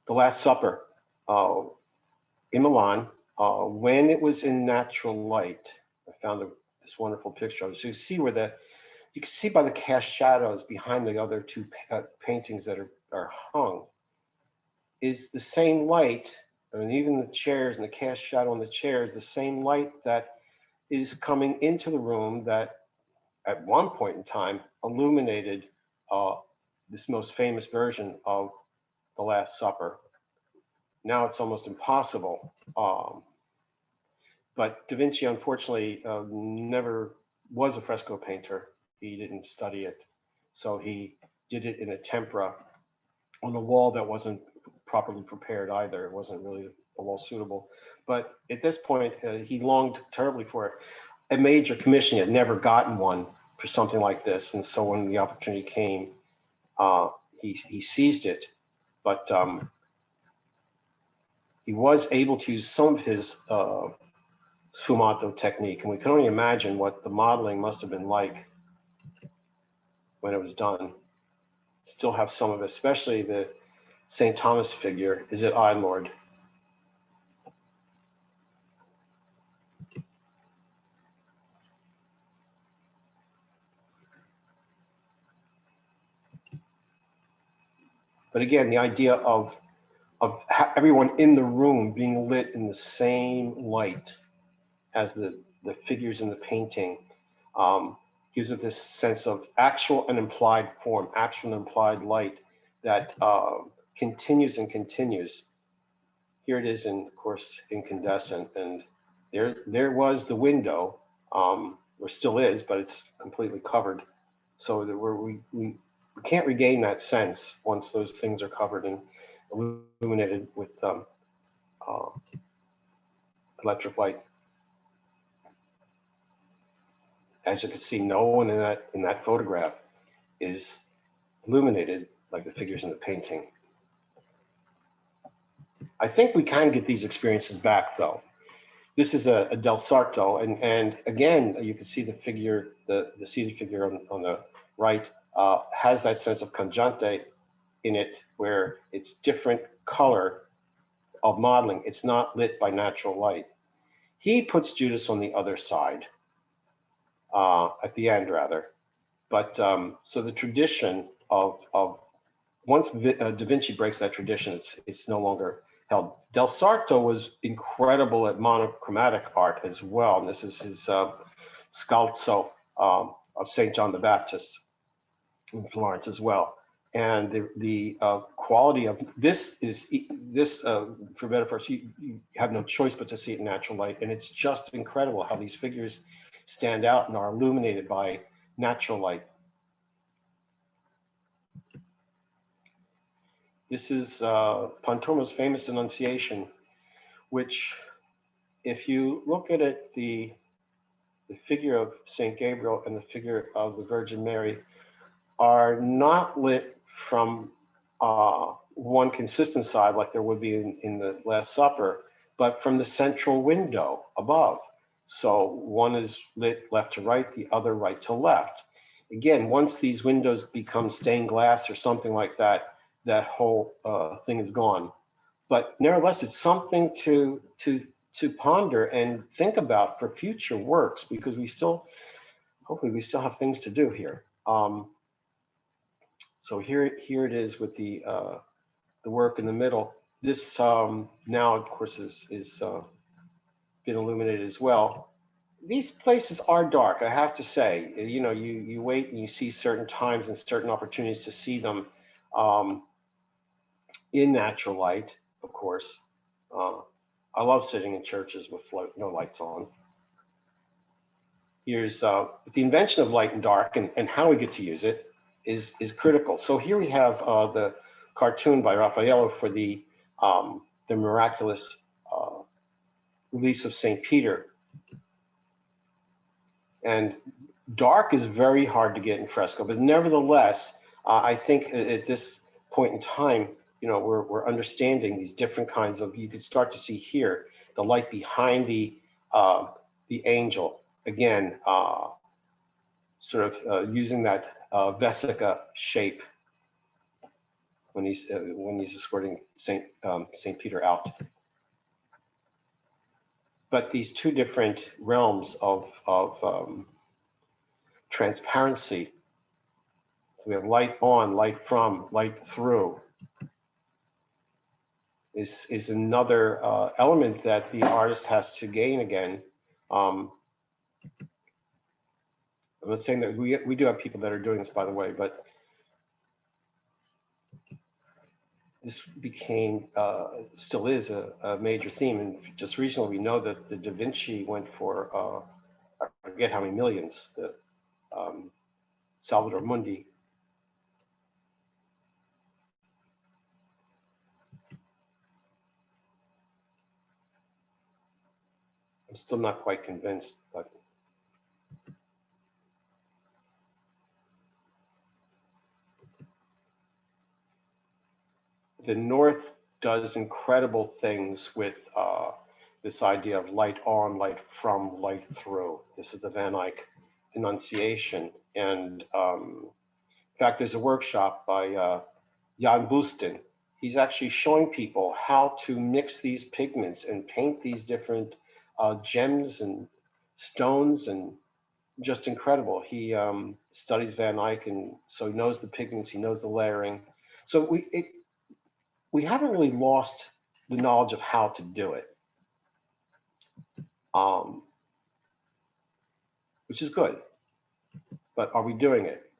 Speaker 2: Last Supper in Milan, when it was in natural light. I found this wonderful picture of it. So you see where you can see by the cast shadows behind the other two paintings that are hung, is the same light. I mean, even the chairs and the cast shadow on the chairs, the same light that is coming into the room that at one point in time illuminated this most famous version of the Last Supper. Now it's almost impossible. But Da Vinci, unfortunately, never was a fresco painter. He didn't study it. So he did it in a tempera on a wall that wasn't properly prepared either. It wasn't really a wall suitable. But at this point, he longed terribly for a major commission. He had never gotten one for something like this. And so when the opportunity came, he seized it. But he was able to use some of his sfumato technique, and we can only imagine what the modeling must have been like when it was done. Still have some of it, especially the St. Thomas figure. Is it I, Lord? But again, the idea of everyone in the room being lit in the same light as the figures in the painting gives it this sense of actual and implied form, actual and implied light that continues and continues. Here it is, of course, incandescent, and there was the window, or still is, but it's completely covered. So that we can't regain that sense once those things are covered and illuminated with electric light. As you can see, no one in that photograph is illuminated like the figures in the painting. I think we can get these experiences back, though. This is a Del Sarto, and again, you can see the figure, the seated figure on the right has that sense of congiante in it, where it's different color of modeling. It's not lit by natural light. He puts Judas on the other side, at the end rather. But so the tradition of once Da Vinci breaks that tradition, it's no longer held. Del Sarto was incredible at monochromatic art as well. And this is his Scalzo of St. John the Baptist in Florence as well. And the quality of this is for better parts, you have no choice but to see it in natural light, and it's just incredible how these figures stand out and are illuminated by natural light. This is Pontormo's famous Annunciation, which, if you look at it, the figure of Saint Gabriel and the figure of the Virgin Mary are not lit from one consistent side like there would be in the Last Supper, but from the central window above. So one is lit left to right, the other right to left. Again, once these windows become stained glass or something like that, that whole thing is gone. But nevertheless, it's something to ponder and think about for future works, because hopefully we still have things to do here. So here it is with the work in the middle. This now, of course, is been illuminated as well. These places are dark, I have to say. You know, you wait and you see certain times and certain opportunities to see them in natural light, of course. I love sitting in churches with no lights on. Here's the invention of light and dark, and how we get to use it is critical. So here we have the cartoon by Raffaello for the miraculous release of St. Peter. And dark is very hard to get in fresco, but nevertheless, I think at this point in time, you know, we're understanding these different kinds of, you could start to see here, the light behind the angel, again, sort of using that Basilica shape when he's escorting Saint Peter out. But these two different realms of transparency. So we have light on, light from, light through. Is another element that the artist has to gain again. I'm not saying that we do have people that are doing this, by the way, but this became, still is a major theme. And just recently, we know that the Da Vinci went for, I forget how many millions, the Salvator Mundi. I'm still not quite convinced, but the North does incredible things with this idea of light on, light from, light through. This is the Van Eyck Annunciation. And in fact, there's a workshop by Jan Boesten. He's actually showing people how to mix these pigments and paint these different gems and stones, and just incredible. He studies Van Eyck, and so he knows the pigments, he knows the layering. So we haven't really lost the knowledge of how to do it, which is good. But are we doing it?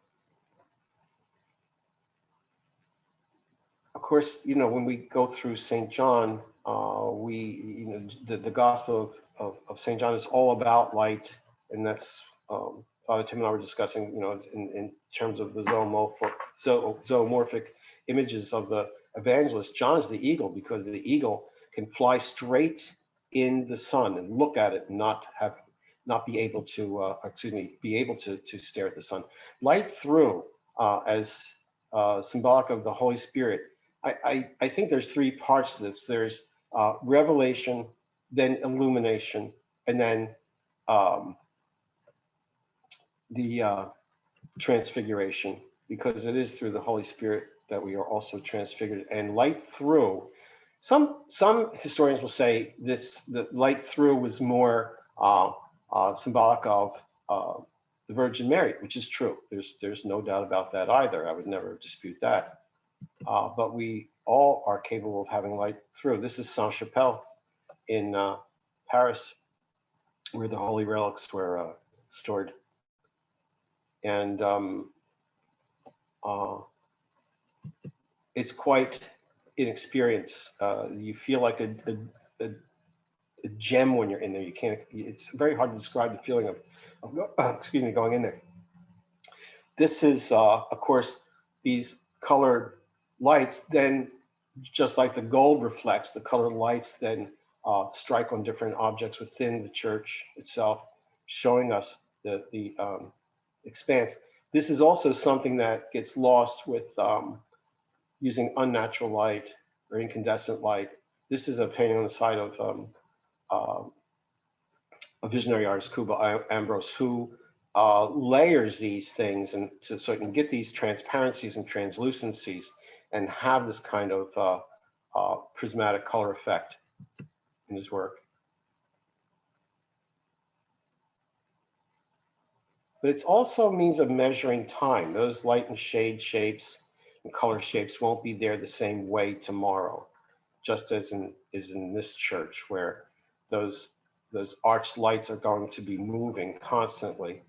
Speaker 2: Of course, you know, when we go through St. John, the Gospel of St. John is all about light, and that's Father Tim and I were discussing, you know, in terms of the zoomorphic images of the evangelist. John is the eagle, because the eagle can fly straight in the sun and look at it and not be able to be able to stare at the sun. Light through as symbolic of the Holy Spirit. I think there's three parts to this. There's revelation, then illumination, and then the transfiguration, because it is through the Holy Spirit that we are also transfigured. And light through, some historians will say the light through was more symbolic of the Virgin Mary, which is true. There's no doubt about that either. I would never dispute that. But we all are capable of having light through. This is Sainte-Chapelle in Paris, where the holy relics were stored. And it's quite inexperienced. You feel like a gem when you're in there. You can't, it's very hard to describe the feeling of excuse me, going in there. This is, of course, these colored lights, then just like the gold reflects, the colored lights then strike on different objects within the church itself, showing us the expanse. This is also something that gets lost with using unnatural light or incandescent light. This is a painting on the side of a visionary artist, Cuba Ambrose, who layers these things and so it can get these transparencies and translucencies and have this kind of prismatic color effect in his work. But it's also a means of measuring time. Those light and shade shapes and color shapes won't be there the same way tomorrow, just as in this church where those arched lights are going to be moving constantly.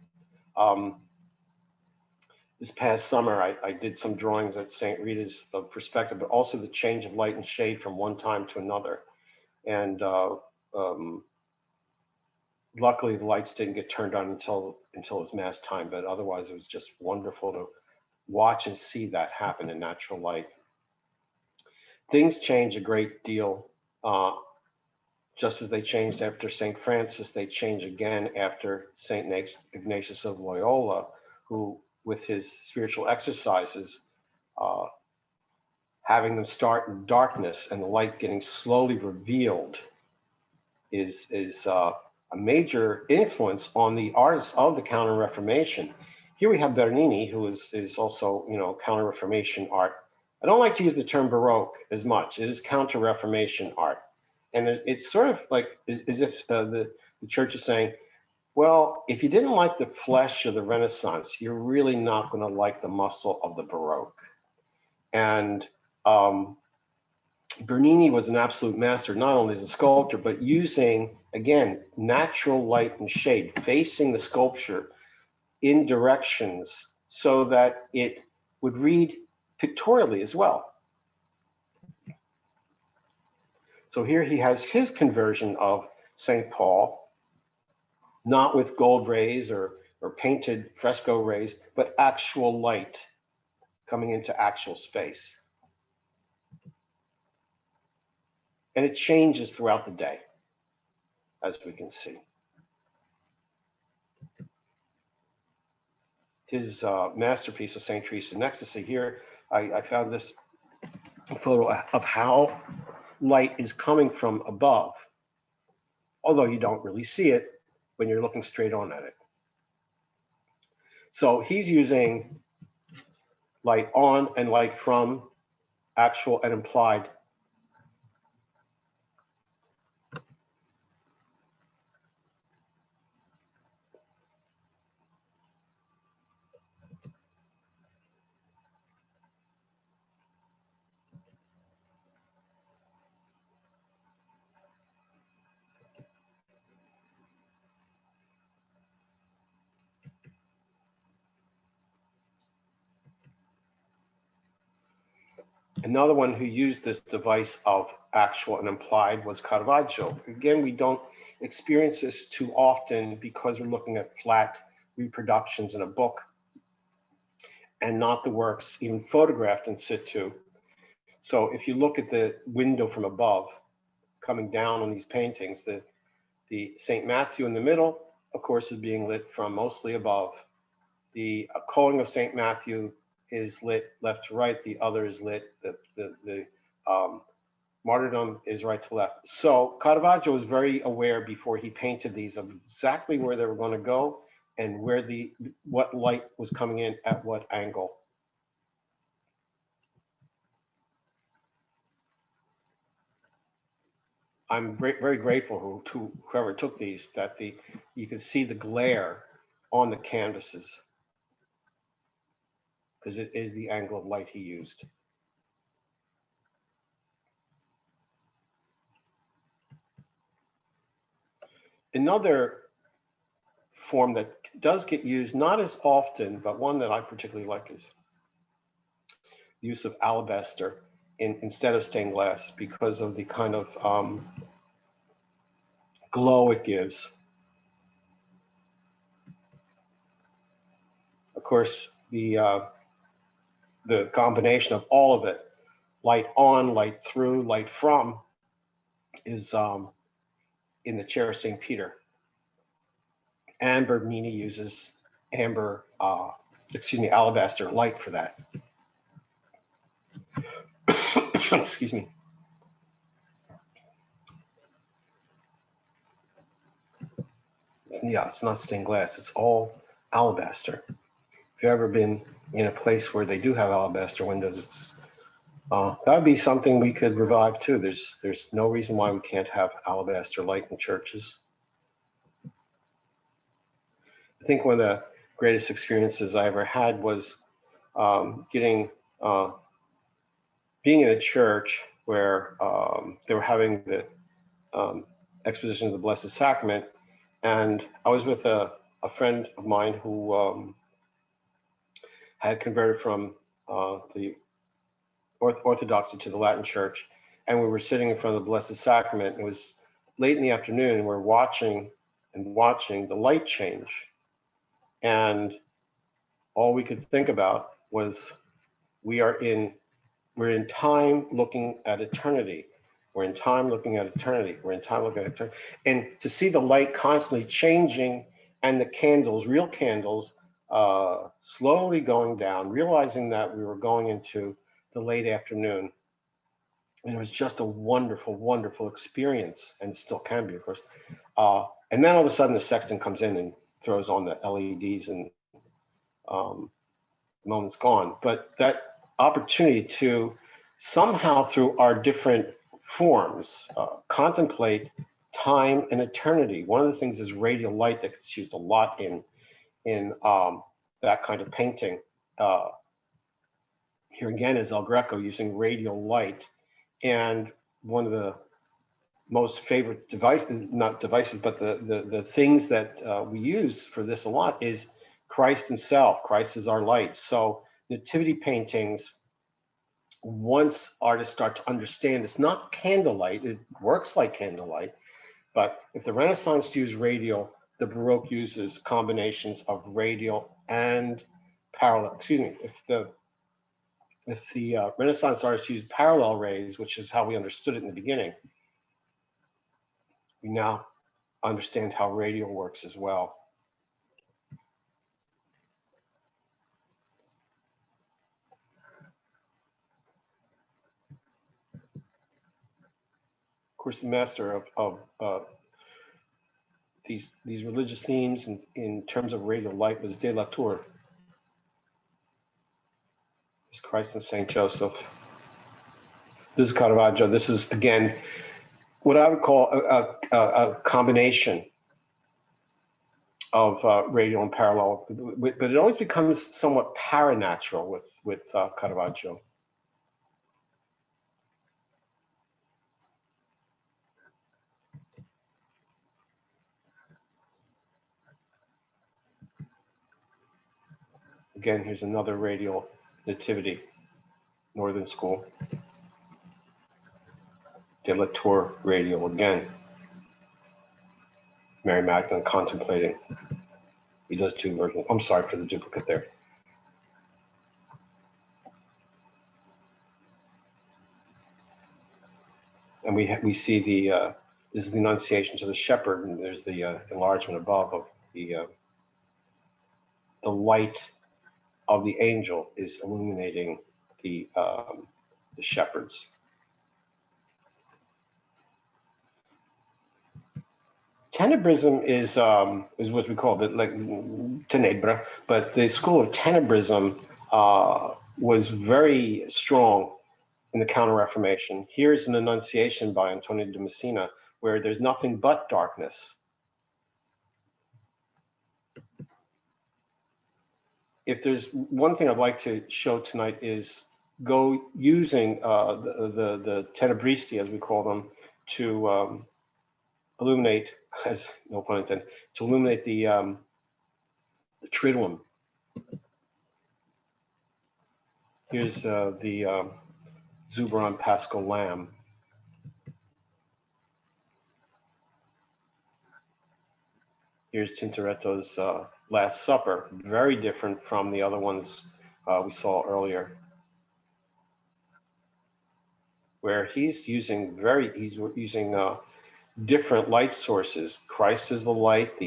Speaker 2: This past summer, I did some drawings at St. Rita's of perspective, but also the change of light and shade from one time to another. And luckily, the lights didn't get turned on until it was mass time, but otherwise, it was just wonderful to watch and see that happen in natural light. Things change a great deal. Just as they changed after St. Francis, they change again after St. Ignatius of Loyola, who, with his spiritual exercises, having them start in darkness and the light getting slowly revealed is a major influence on the artists of the Counter-Reformation. Here we have Bernini, who is also, Counter-Reformation art. I don't like to use the term Baroque as much. It is Counter-Reformation art. And it's sort of like as if the church is saying, well, if you didn't like the flesh of the Renaissance, you're really not going to like the muscle of the Baroque. And Bernini was an absolute master, not only as a sculptor, but using, again, natural light and shade, facing the sculpture in directions so that it would read pictorially as well. So here he has his conversion of St. Paul, not with gold rays or painted fresco rays, but actual light coming into actual space. And it changes throughout the day, as we can see. His masterpiece of St. Teresa in Ecstasy, here I found this photo of how light is coming from above, although you don't really see it when you're looking straight on at it. So he's using light on and light from, actual and implied. Another one who used this device of actual and implied was Caravaggio. Again, we don't experience this too often because we're looking at flat reproductions in a book and not the works even photographed in situ. So if you look at the window from above, coming down on these paintings, the St. Matthew in the middle, of course, is being lit from mostly above. The calling of St. Matthew is lit left to right, the other is lit, the martyrdom is right to left. So Caravaggio was very aware before he painted these of exactly where they were going to go and where what light was coming in at what angle. I'm very grateful to whoever took these, that you can see the glare on the canvases, because it is the angle of light he used. Another form that does get used, not as often, but one that I particularly like is use of alabaster instead of stained glass because of the kind of glow it gives. Of course, the combination of all of it, light on, light through, light from, is in the chair of St. Peter. And Bernini uses alabaster light for that. Excuse me. It's not stained glass, it's all alabaster. If you've ever been in a place where they do have alabaster windows, it's that would be something we could revive too. There's no reason why we can't have alabaster light in churches. I think one of the greatest experiences I ever had was being in a church where they were having the exposition of the Blessed Sacrament, and I was with a friend of mine who had converted from the Orthodoxy to the Latin Church, and we were sitting in front of the Blessed Sacrament. It was late in the afternoon, and we're watching the light change, and all we could think about was we're in time looking at eternity. We're in time looking at eternity. We're in time looking at eternity. And to see the light constantly changing and the candles, real candles, slowly going down, realizing that we were going into the late afternoon. And it was just a wonderful, wonderful experience, and still can be, of course. And then all of a sudden the sexton comes in and throws on the LEDs, and the moment's gone. But that opportunity to somehow, through our different forms, contemplate time and eternity. One of the things is radial light that gets used a lot in that kind of painting. Here again is El Greco using radial light, and one of the most favorite devices, not devices, but the things that we use for this a lot is Christ himself. Christ is our light. So nativity paintings, once artists start to understand it's not candlelight, it works like candlelight, but if the Renaissance used radial, the Baroque uses combinations of radial and parallel. Excuse me, if the Renaissance artists used parallel rays, which is how we understood it in the beginning, we now understand how radial works as well. Of course, the master of these religious themes in terms of radial light was De la Tour. There's Christ and Saint Joseph. This is Caravaggio. This is, again, what I would call a combination of radial and parallel, but it always becomes somewhat paranatural with Caravaggio. Again, here's another radial nativity, Northern School. De la Tour radial again. Mary Magdalene contemplating. He does two versions. I'm sorry for the duplicate there. And we see this is the Annunciation to the shepherd, and there's the enlargement above of the light of the angel is illuminating the shepherds. Tenebrism is what we call it, like tenebra, but the school of tenebrism was very strong in the Counter-Reformation. Here's an Annunciation by Antonio de Messina, where there's nothing but darkness. If there's one thing I'd like to show tonight is go using the tenebristi, as we call them, to illuminate, as no pun intended, to illuminate the Triduum. Here's the Zuberon Paschal Lamb. Here's Tintoretto's Last Supper, very different from the other ones we saw earlier, where he's using different light sources. Christ is the light,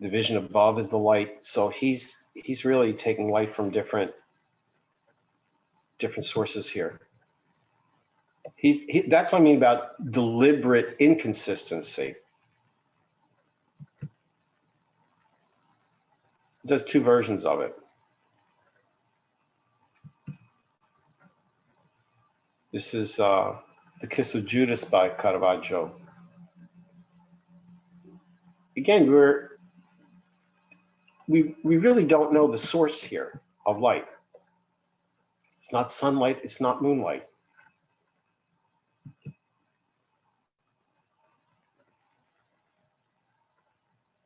Speaker 2: the vision above is the light. So he's really taking light from different sources here. That's what I mean about deliberate inconsistency. Does two versions of it. This is The Kiss of Judas by Caravaggio. Again, we really don't know the source here of light. It's not sunlight, it's not moonlight.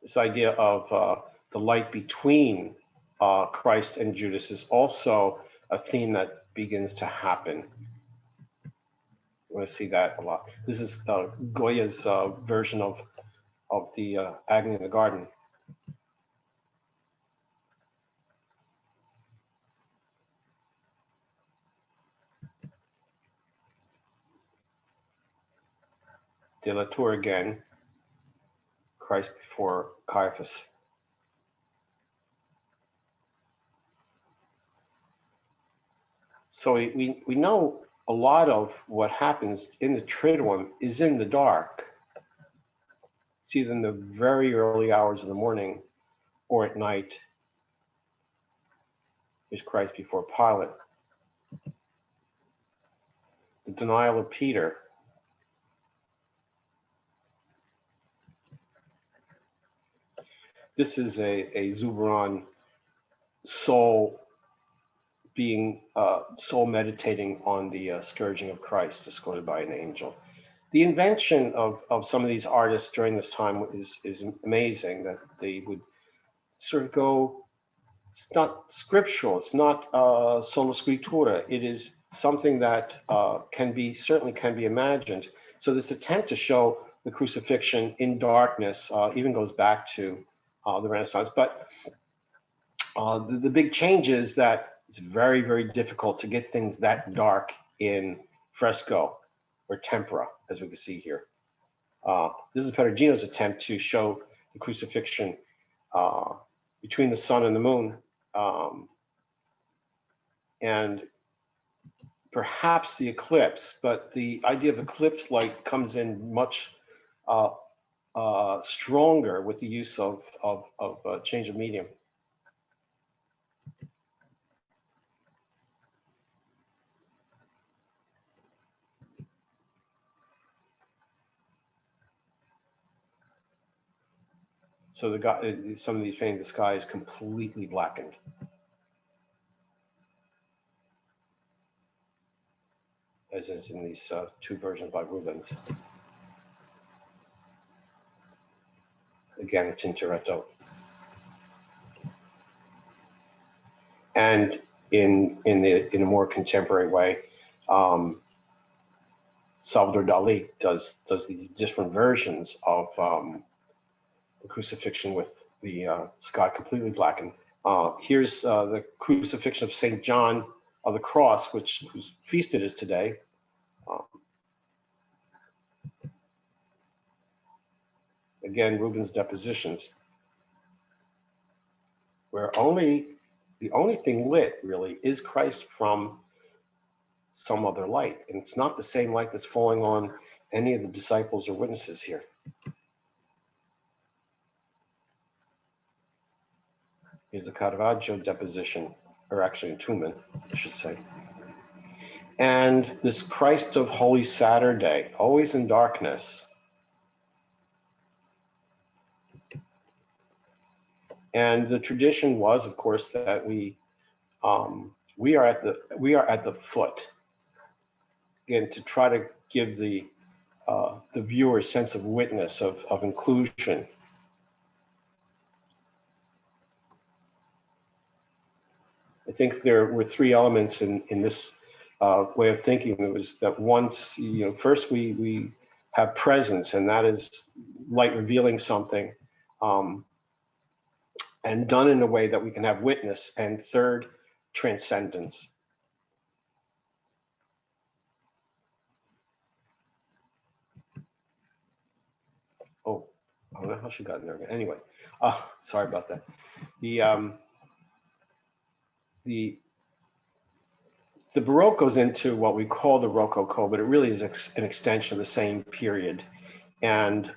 Speaker 2: This idea of the light between Christ and Judas is also a theme that begins to happen. We're going to see that a lot. This is Goya's version of the agony in the garden. De la Tour again, Christ before Caiaphas. So we know a lot of what happens in the Triduum is in the dark. It's either in the very early hours of the morning or at night. Here's Christ before Pilate. The denial of Peter. This is a Zuberon soul being soul meditating on the scourging of Christ, escorted by an angel. The invention of some of these artists during this time is amazing, that they would sort of go, it's not scriptural, it's not sola scriptura, it is something that certainly can be imagined. So this attempt to show the crucifixion in darkness even goes back to the Renaissance. But the big change is that it's very, very difficult to get things that dark in fresco or tempera, as we can see here. This is Perugino's attempt to show the crucifixion between the sun and the moon. And perhaps the eclipse, but the idea of eclipse light comes in much stronger with the use of change of medium. So some of these paintings, the sky is completely blackened. As is in these two versions by Rubens. Again, Tintoretto. And in a more contemporary way, Salvador Dali does these different versions of the crucifixion with the sky completely blackened. Here's the crucifixion of St. John of the Cross, whose feast it is today. Again, Rubens' Depositions, where the only thing lit really is Christ from some other light, and it's not the same light that's falling on any of the disciples or witnesses here. Here's the Caravaggio Deposition, or actually Entombment, I should say. And this Christ of Holy Saturday, always in darkness. And the tradition was, of course, that we are at the foot. Again, to try to give the viewer a sense of witness, of inclusion. think there were three elements in this way of thinking. It was that once, first we have presence, and that is light revealing something, and done in a way that we can have witness. And third, transcendence. Oh, I don't know how she got in there again. Anyway, sorry about that. The Baroque goes into what we call the Rococo, but it really is an extension of the same period. And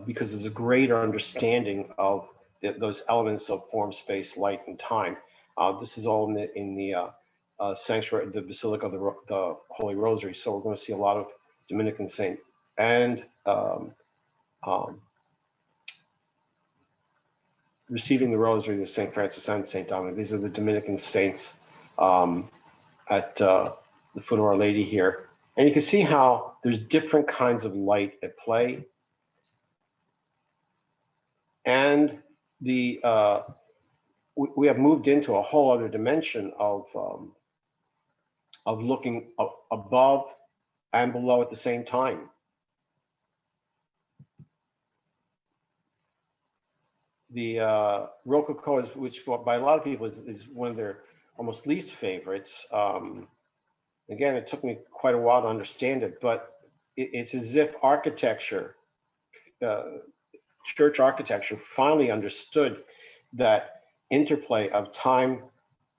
Speaker 2: because there's a greater understanding of those elements of form, space, light, and time. This is all in the sanctuary, the Basilica of the Holy Rosary. So we're going to see a lot of Dominican saint and receiving the Rosary of St. Francis and St. Dominic. These are the Dominican saints at the foot of Our Lady here. And you can see how there's different kinds of light at play. And we have moved into a whole other dimension of looking above and below at the same time. The Rococo is, which by a lot of people is one of their almost least favorites. Again, it took me quite a while to understand it, but it's as if architecture, church architecture, finally understood that interplay of time,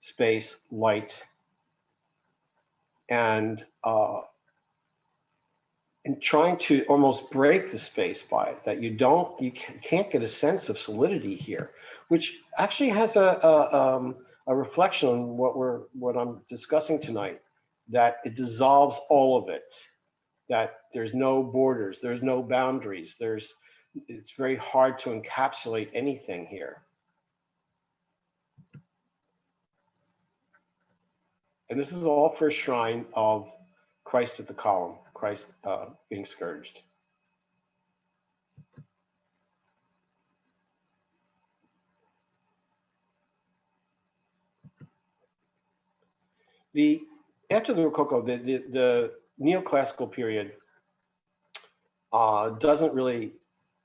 Speaker 2: space, light, and trying to almost break the space by it, that you can't get a sense of solidity here, which actually has a reflection on what I'm discussing tonight, that it dissolves all of it, that there's no borders, there's no boundaries, it's very hard to encapsulate anything here. And this is all for a shrine of Christ at the column, Christ being scourged. After the Rococo, the neoclassical period doesn't really,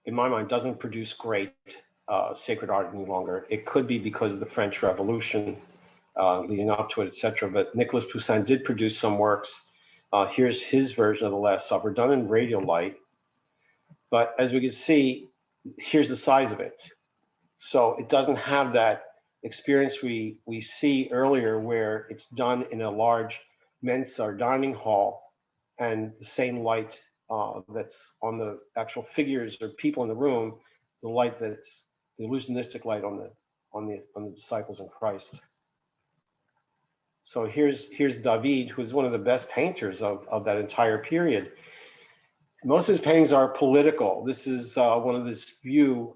Speaker 2: in my mind, doesn't produce great sacred art any longer. It could be because of the French Revolution leading up to it, etc. But Nicolas Poussin did produce some works. Here's his version of the Last Supper, done in radial light. But as we can see, here's the size of it. So it doesn't have that experience we see earlier, where it's done in a large mensa or dining hall, and the same light that's on the actual figures or people in the room, the light that's the illusionistic light on the disciples in Christ. So here's David, who's one of the best painters of that entire period. Most of his paintings are political. This is one of this few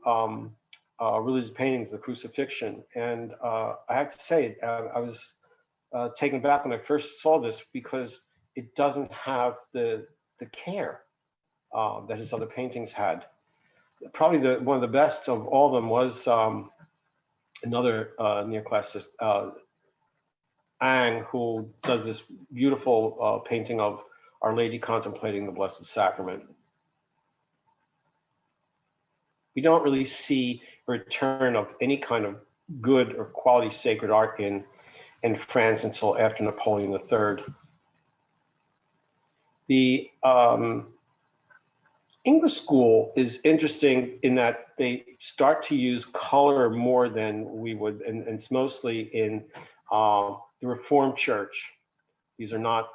Speaker 2: religious paintings, the Crucifixion. And I have to say, I was taken aback when I first saw this, because it doesn't have the care that his other paintings had. Probably one of the best of all of them was another neoclassicist, Ang, who does this beautiful painting of Our Lady contemplating the Blessed Sacrament. We don't really see a return of any kind of good or quality sacred art in France until after Napoleon III. The English school is interesting in that they start to use color more than we would, and it's mostly in the Reformed Church. These are not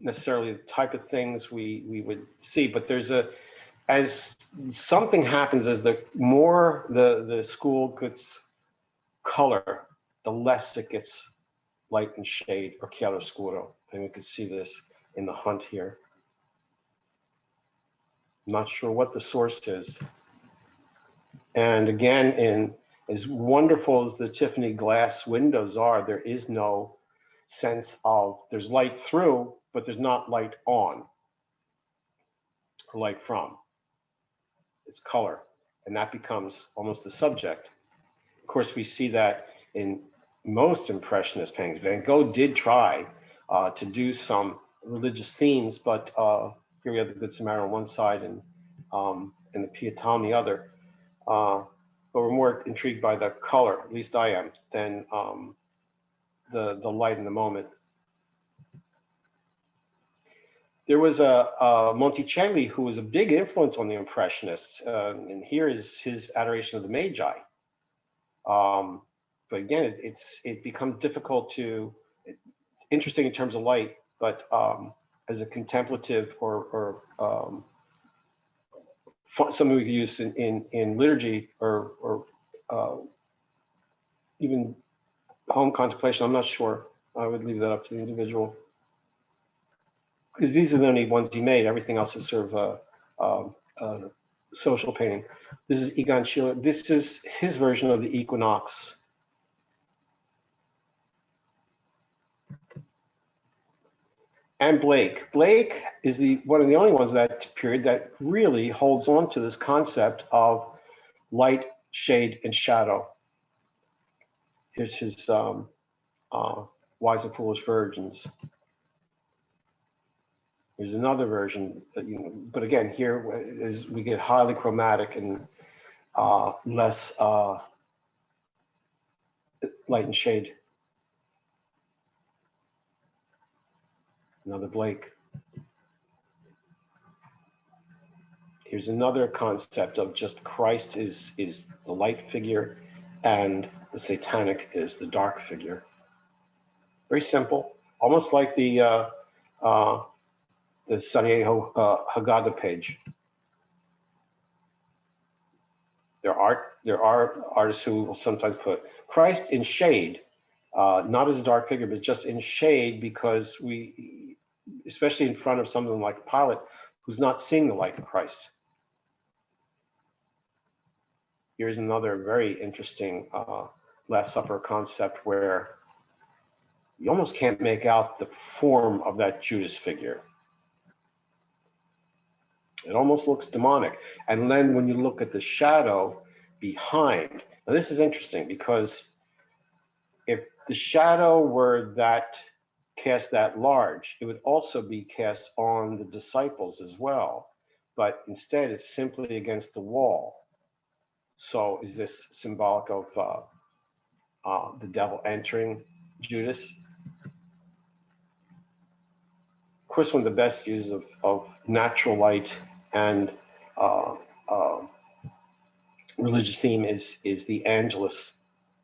Speaker 2: necessarily the type of things we would see, but as something happens, as the more the school gets color, the less it gets light and shade, or chiaroscuro. And we can see this in the hunt here. I'm not sure what the source is. And again, as wonderful as the Tiffany glass windows are, there is no sense of, there's light through, but there's not light on or light from. It's color, and that becomes almost the subject. course, we see that in most Impressionist paintings. Van Gogh did try to do some religious themes, but here we have the Good Samaritan on one side and the Pietà on the other. But we're more intrigued by the color, at least I am, than the light in the moment. There was a Monticelli who was a big influence on the Impressionists, and here is his Adoration of the Magi. But again, it becomes difficult to, interesting in terms of light, but as a contemplative or something we could use in liturgy or even home contemplation, I'm not sure. I would leave that up to the individual. Because these are the only ones he made. Everything else is sort of social painting. This is Egon Schiele. This is his version of the Equinox. And Blake. Blake is one of the only ones that period that really holds on to this concept of light, shade, and shadow. Here's his Wise and Foolish Virgins. There's another version, but again, here is we get highly chromatic and less light and shade. Another Blake. Here's another concept of just Christ is the light figure and the satanic is the dark figure. Very simple, almost like the Santiago Haggadah page. There are artists who will sometimes put Christ in shade, not as a dark figure, but just in shade because we, especially in front of someone like Pilate, who's not seeing the light of Christ. Here's another very interesting Last Supper concept where you almost can't make out the form of that Judas figure. It almost looks demonic. And then when you look at the shadow behind, now this is interesting because if the shadow were cast that large, it would also be cast on the disciples as well. But instead, it's simply against the wall. So is this symbolic of the devil entering Judas? Of course, one of the best uses of natural light and religious theme is the Angelus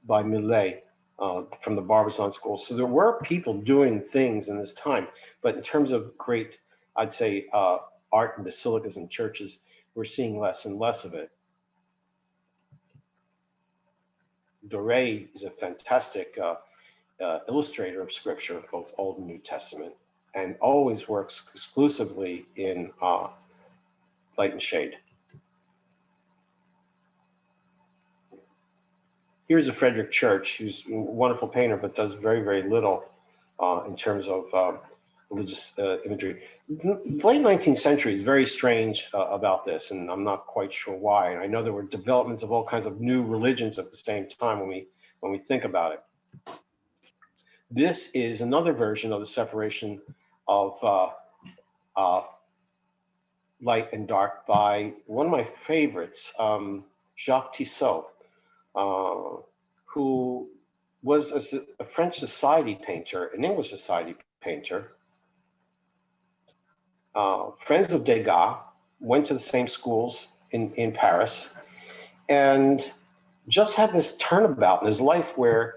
Speaker 2: by Milan from the Barbizon school. So there were people doing things in this time, but in terms of great, I'd say, art and basilicas and churches, we're seeing less and less of it. Doré is a fantastic illustrator of scripture, both Old and New Testament, and always works exclusively in light and shade. Here's a Frederick Church, who's a wonderful painter, but does very, very little in terms of religious imagery. The late 19th century is very strange about this, and I'm not quite sure why. And I know there were developments of all kinds of new religions at the same time when we think about it. This is another version of the separation of light and dark by one of my favorites, Jacques Tissot, who was a French society painter, an English society painter, friends of Degas, went to the same schools in Paris, and just had this turnabout in his life where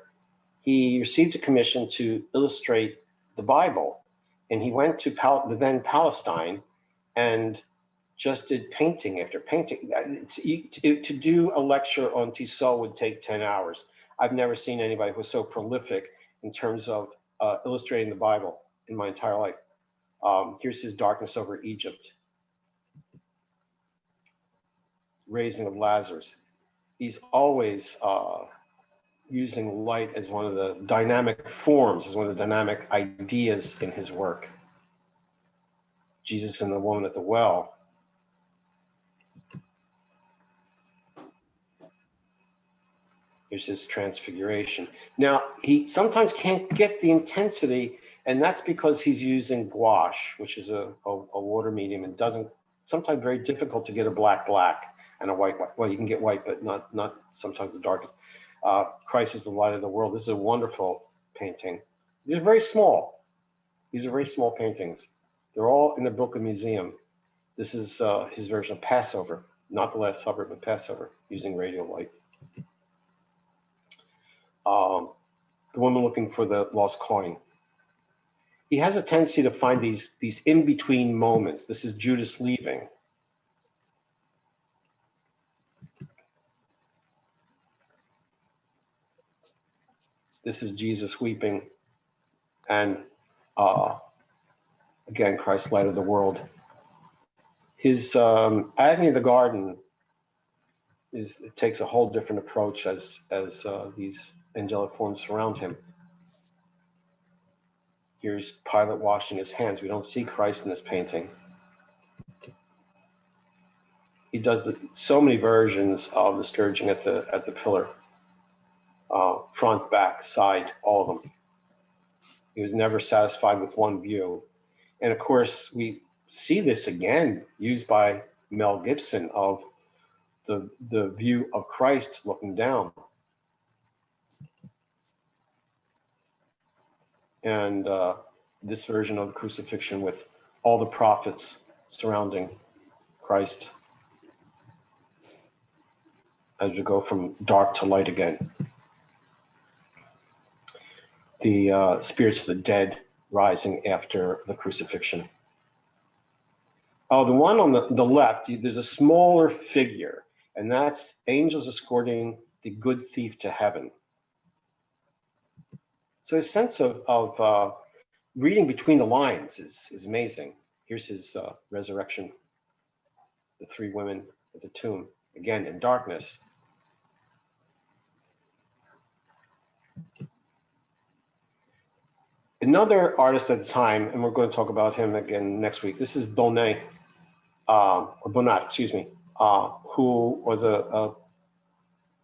Speaker 2: he received a commission to illustrate the Bible, and he went to then Palestine and just did painting after painting. To do a lecture on Tissot would take 10 hours. I've never seen anybody who was so prolific in terms of illustrating the Bible in my entire life. Here's his Darkness over Egypt. Raising of Lazarus. He's always using light as one of the dynamic forms, as one of the dynamic ideas in his work. Jesus and the woman at the well. Here's his Transfiguration. Now, he sometimes can't get the intensity, and that's because he's using gouache, which is a water medium, and sometimes very difficult to get a black and a white. Well, you can get white, but not sometimes the darkest. Christ is the light of the world. This is a wonderful painting. They're very small. These are very small paintings. They're all in the Brooklyn Museum. This is his version of Passover, not the Last Supper, but Passover, using radial light. The woman looking for the lost coin. He has a tendency to find these in-between moments. This is Judas leaving. This is Jesus weeping. And again, Christ, light of the world. His agony of the garden it takes a whole different approach as these angelic forms surround him. Here's Pilate washing his hands. We don't see Christ in this painting. He does so many versions of the scourging at the pillar, front, back, side, all of them. He was never satisfied with one view. And of course, we see this again used by Mel Gibson of the view of Christ looking down. And this version of the crucifixion with all the prophets surrounding Christ as you go from dark to light again. The spirits of the dead rising after the crucifixion. Oh, the one on the left, there's a smaller figure, and that's angels escorting the good thief to heaven. So his sense of reading between the lines is amazing. Here's his resurrection, the three women at the tomb, again in darkness. Another artist at the time, and we're going to talk about him again next week. This is Bonnat, excuse me, who was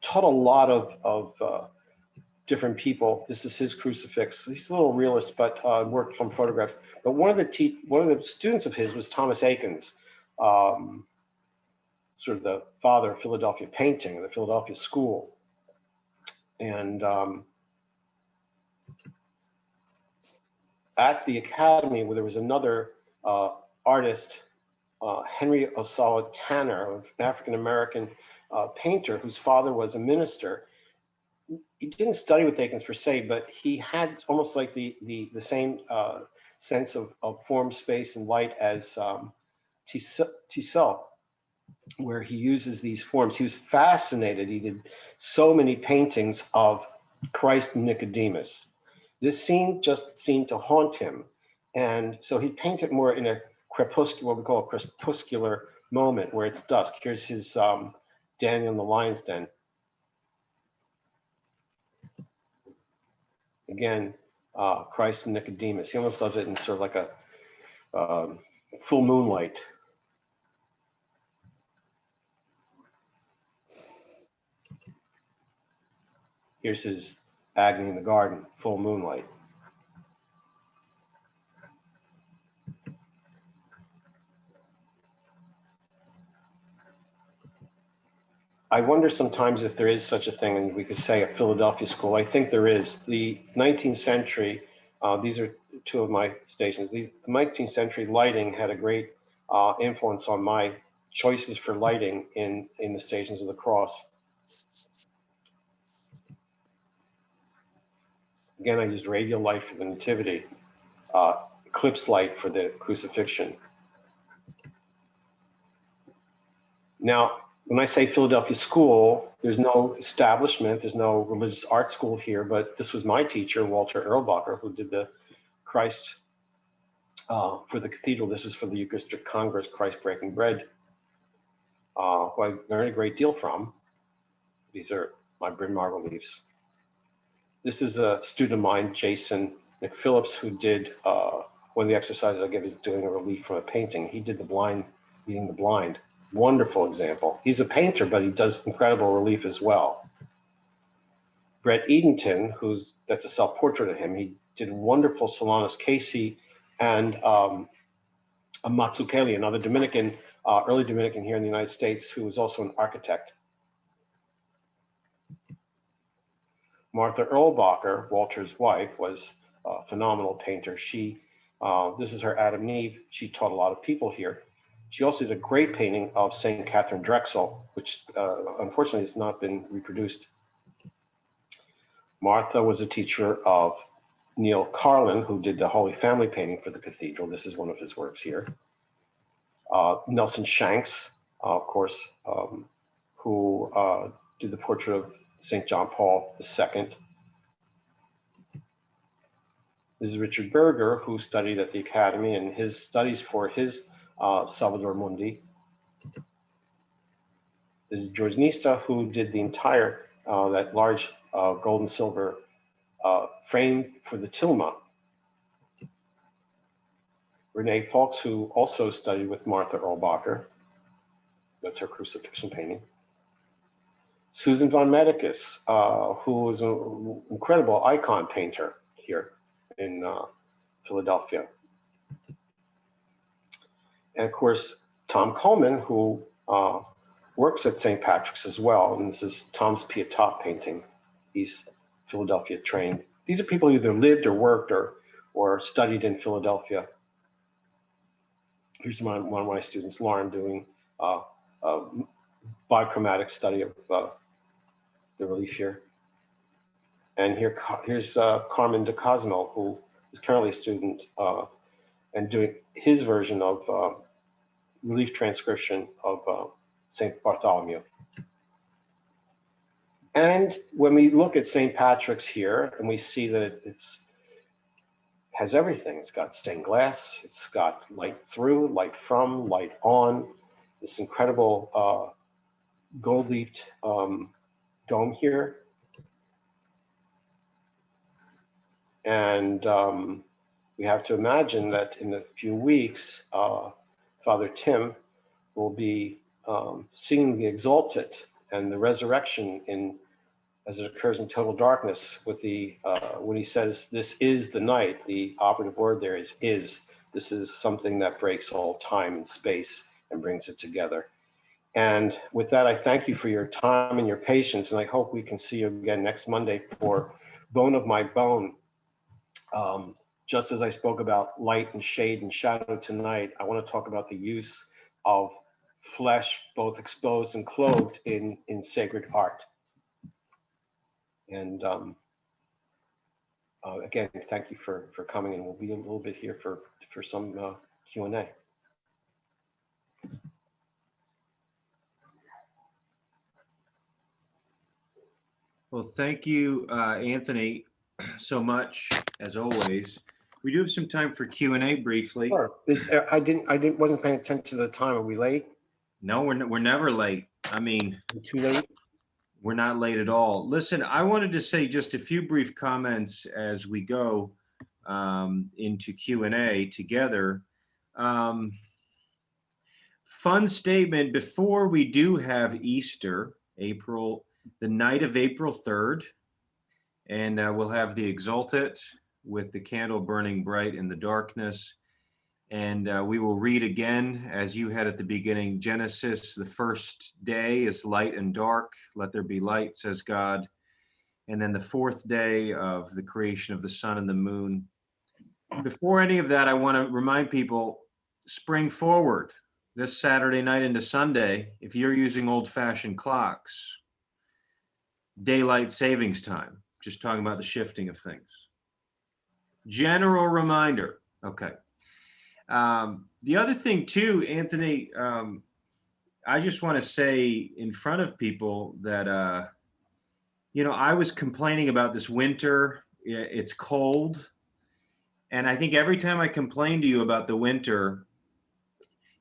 Speaker 2: taught a lot of different people. This is his crucifix. He's a little realist, but worked from photographs. But one of the students of his was Thomas Akins, sort of the father of Philadelphia painting, the Philadelphia school, and at the academy, where there was another artist, Henry Ossawa Tanner, an African-American painter whose father was a minister. He didn't study with Akins per se, but he had almost like the same sense of form, space, and light as Tissot, where he uses these forms. He was fascinated. He did so many paintings of Christ and Nicodemus. This scene just seemed to haunt him. And so he painted more in a crepuscular, what we call a crepuscular moment where it's dusk. Here's his Daniel in the Lion's Den. Again, Christ and Nicodemus. He almost does it in sort of like a full moonlight. Here's his agony in the garden, full moonlight. I wonder sometimes if there is such a thing, and we could say a Philadelphia school. I think there is. The 19th century, these are two of my stations. The 19th century lighting had a great influence on my choices for lighting in the Stations of the Cross. Again, I used radial light for the Nativity, eclipse light for the Crucifixion. Now, when I say Philadelphia school, there's no establishment, there's no religious art school here, but this was my teacher, Walter Erlbacher, who did the Christ for the cathedral. This was for the Eucharistic Congress, Christ Breaking Bread, who I learned a great deal from. These are my Bryn Mawr reliefs. This is a student of mine, Jason McPhillips, who did, one of the exercises I give is doing a relief from a painting. He did the blind, leading the blind. Wonderful example. He's a painter, but he does incredible relief as well. Brett Edenton, that's a self-portrait of him. He did wonderful Solanus Casey and a Mazzucchelli, another Dominican, early Dominican here in the United States, who was also an architect. Martha Erlbacher, Walter's wife, was a phenomenal painter. This is her Adam and Eve. She taught a lot of people here. She also did a great painting of St. Catherine Drexel, which unfortunately has not been reproduced. Martha was a teacher of Neil Carlin, who did the Holy Family painting for the cathedral. This is one of his works here. Nelson Shanks, of course, who did the portrait of St. John Paul II. This is Richard Berger, who studied at the Academy, and his studies for his Salvator Mundi. This is George Nista, who did the entire, that large gold and silver frame for the tilma. Renee Fawkes, who also studied with Martha Erlbacher. That's her crucifixion painting. Susan von Medicus, who was an incredible icon painter here in Philadelphia. And of course, Tom Coleman, who works at St. Patrick's as well. And this is Tom's Pietà painting. He's Philadelphia trained. These are people who either lived or worked or studied in Philadelphia. Here's one of my students, Lauren, doing a bichromatic study of the relief here. And here's Carmen de Cosmo, who is currently a student and doing his version of relief transcription of St. Bartholomew. And when we look at St. Patrick's here, and we see that it's has everything. It's got stained glass, it's got light through, light from, light on, this incredible gold-leafed dome here. And we have to imagine that in a few weeks, Father Tim will be singing the Exultet and the resurrection as it occurs in total darkness with the, when he says, this is the night, the operative word there is. This is something that breaks all time and space and brings it together. And with that, I thank you for your time and your patience, and I hope we can see you again next Monday for Bone of My Bone. Just as I spoke about light and shade and shadow tonight, I want to talk about the use of flesh, both exposed and clothed in sacred art. And again, thank you for coming, and we'll be a little bit here for some Q&A.
Speaker 1: Well, thank you, Anthony, so much as always. We do have some time for Q&A briefly.
Speaker 2: Sure. Wasn't paying attention to the time. Are we late?
Speaker 1: No, we're never late. I mean,
Speaker 2: Too late?
Speaker 1: We're not late at all. Listen, I wanted to say just a few brief comments as we go into Q&A together. Fun statement before we do have Easter, the night of April 3rd, and we'll have the Exultet with the candle burning bright in the darkness. And we will read again, as you had at the beginning, Genesis, the first day is light and dark. Let there be light, says God. And then the fourth day of the creation of the sun and the moon. Before any of that, I want to remind people, spring forward this Saturday night into Sunday, if you're using old-fashioned clocks, daylight savings time, just talking about the shifting of things. General reminder, okay. The other thing too, Anthony, I just want to say in front of people that, I was complaining about this winter. It's cold. And I think every time I complained to you about the winter,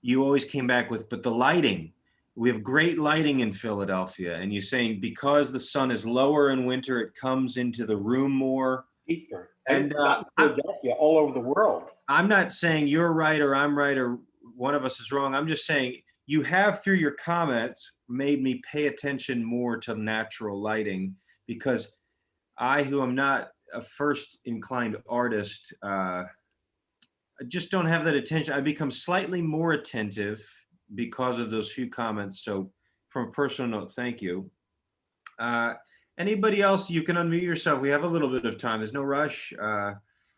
Speaker 1: you always came back with, but the lighting, we have great lighting in Philadelphia. And you're saying because the sun is lower in winter, it comes into the room more.
Speaker 2: Deeper. And Philadelphia, all over the world. I'm
Speaker 1: not saying you're right or I'm right or one of us is wrong. I'm just saying you have, through your comments, made me pay attention more to natural lighting, because I, who am not a first inclined artist, I just don't have that attention. I become slightly more attentive because of those few comments. So from a personal note, thank you. Anybody else, you can unmute yourself. We have a little bit of time. There's no rush.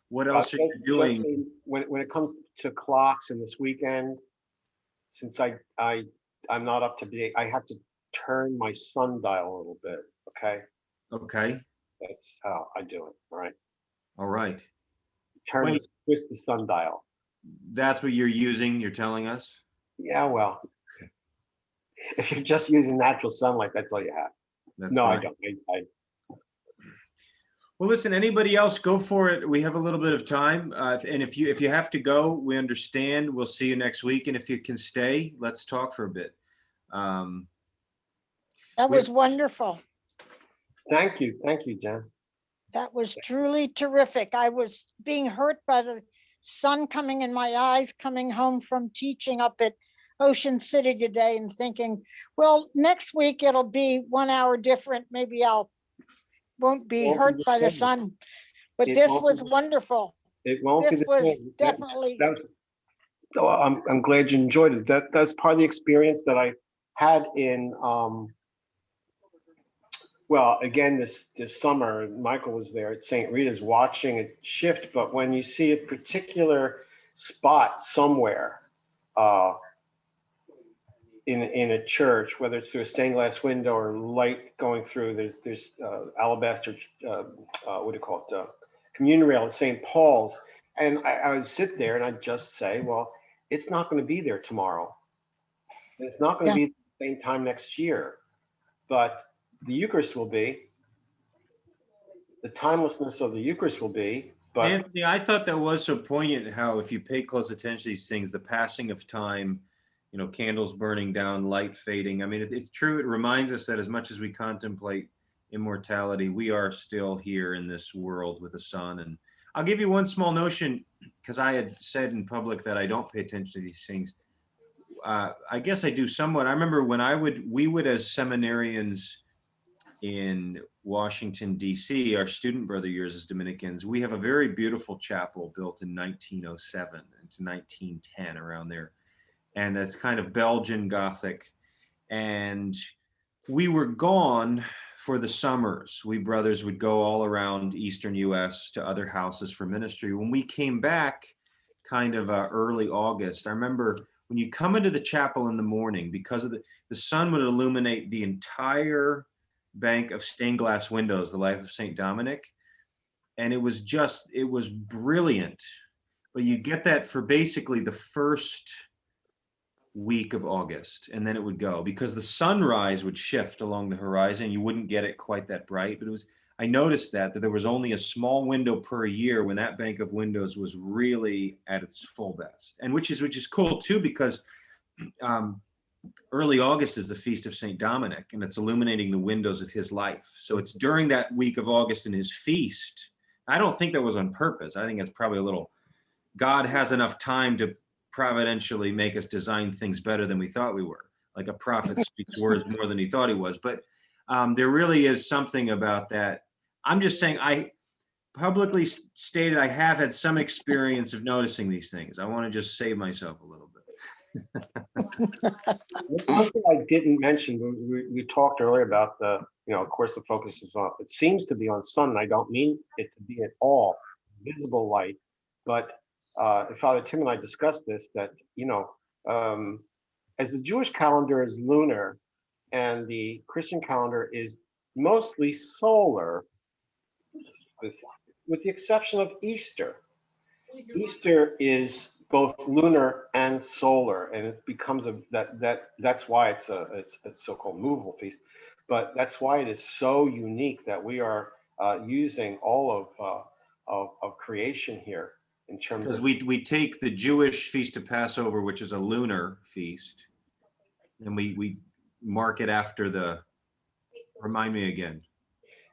Speaker 1: What else are you doing?
Speaker 2: When it comes to clocks and this weekend, since I'm not up to date, I have to turn my sundial a little bit. Okay,
Speaker 1: Okay.
Speaker 2: that's how I do it. All right,
Speaker 1: All right.
Speaker 2: twist the sundial.
Speaker 1: That's what you're using, you're telling us?
Speaker 2: Yeah, well, if you're just using natural sunlight, that's all you have.
Speaker 1: That's
Speaker 2: No,
Speaker 1: right.
Speaker 2: I don't.
Speaker 1: Well, listen, anybody else, go for it. We have a little bit of time. And if you have to go, we understand. We'll see you next week. And if you can stay, let's talk for a bit.
Speaker 3: That was wonderful.
Speaker 2: Thank you, Jen.
Speaker 3: That was truly terrific. I was being hurt by the sun coming in my eyes, coming home from teaching up at Ocean City today and thinking, well, next week it'll be 1 hour different. Maybe won't be hurt by the sun. But this was wonderful.
Speaker 2: It won't be
Speaker 3: This
Speaker 2: the
Speaker 3: was
Speaker 2: same.
Speaker 3: definitely.
Speaker 2: I'm glad you enjoyed it. That's part of the experience that I had in well, again, this summer, Michael was there at St. Rita's watching it shift. But when you see a particular spot somewhere in a church, whether it's through a stained glass window or light going through, there's alabaster, what do you call it, communion rail at St. Paul's, and I would sit there and I'd just say, well, it's not going to be there tomorrow, and it's not going to be at the same time next year, but the Eucharist will be. The timelessness of the Eucharist will be. But
Speaker 1: Anthony, I thought that was so poignant how, if you pay close attention to these things, the passing of time, candles burning down, light fading. I mean, it's true. It reminds us that as much as we contemplate immortality, we are still here in this world with the sun. And I'll give you one small notion, because I had said in public that I don't pay attention to these things. I guess I do somewhat. I remember when we would as seminarians in Washington, D.C., our student brother years as Dominicans, we have a very beautiful chapel built in 1907 into 1910, around there. And it's kind of Belgian Gothic. And we were gone for the summers. We brothers would go all around Eastern US to other houses for ministry. When we came back kind of early August, I remember when you come into the chapel in the morning, because of the sun would illuminate the entire bank of stained glass windows, the life of St. Dominic. And it was brilliant. But you get that for basically the first week of August, and then it would go, because the sunrise would shift along the horizon. You wouldn't get it quite that bright, but I noticed that there was only a small window per year when that bank of windows was really at its full best. And which is cool too, because early August is the feast of St. Dominic, and it's illuminating the windows of his life. So it's during that week of August in his feast. I don't think that was on purpose. I think it's probably a little, God has enough time to providentially make us design things better than we thought we were. Like a prophet speaks words more than he thought he was. But there really is something about that. I'm just saying, I publicly stated I have had some experience of noticing these things. I want to just save myself a little bit.
Speaker 2: One thing I didn't mention, we talked earlier about of course, the focus is on, it seems to be on sun, and I don't mean it to be at all visible light, but Father Tim and I discussed this, that, as the Jewish calendar is lunar and the Christian calendar is mostly solar, with the exception of Easter. Easter is both lunar and solar, and it becomes that's why it's a so-called movable feast. But that's why it is so unique that we are using all of creation here in terms
Speaker 1: because
Speaker 2: of,
Speaker 1: we take the Jewish feast of Passover, which is a lunar feast, and we mark it after remind me again.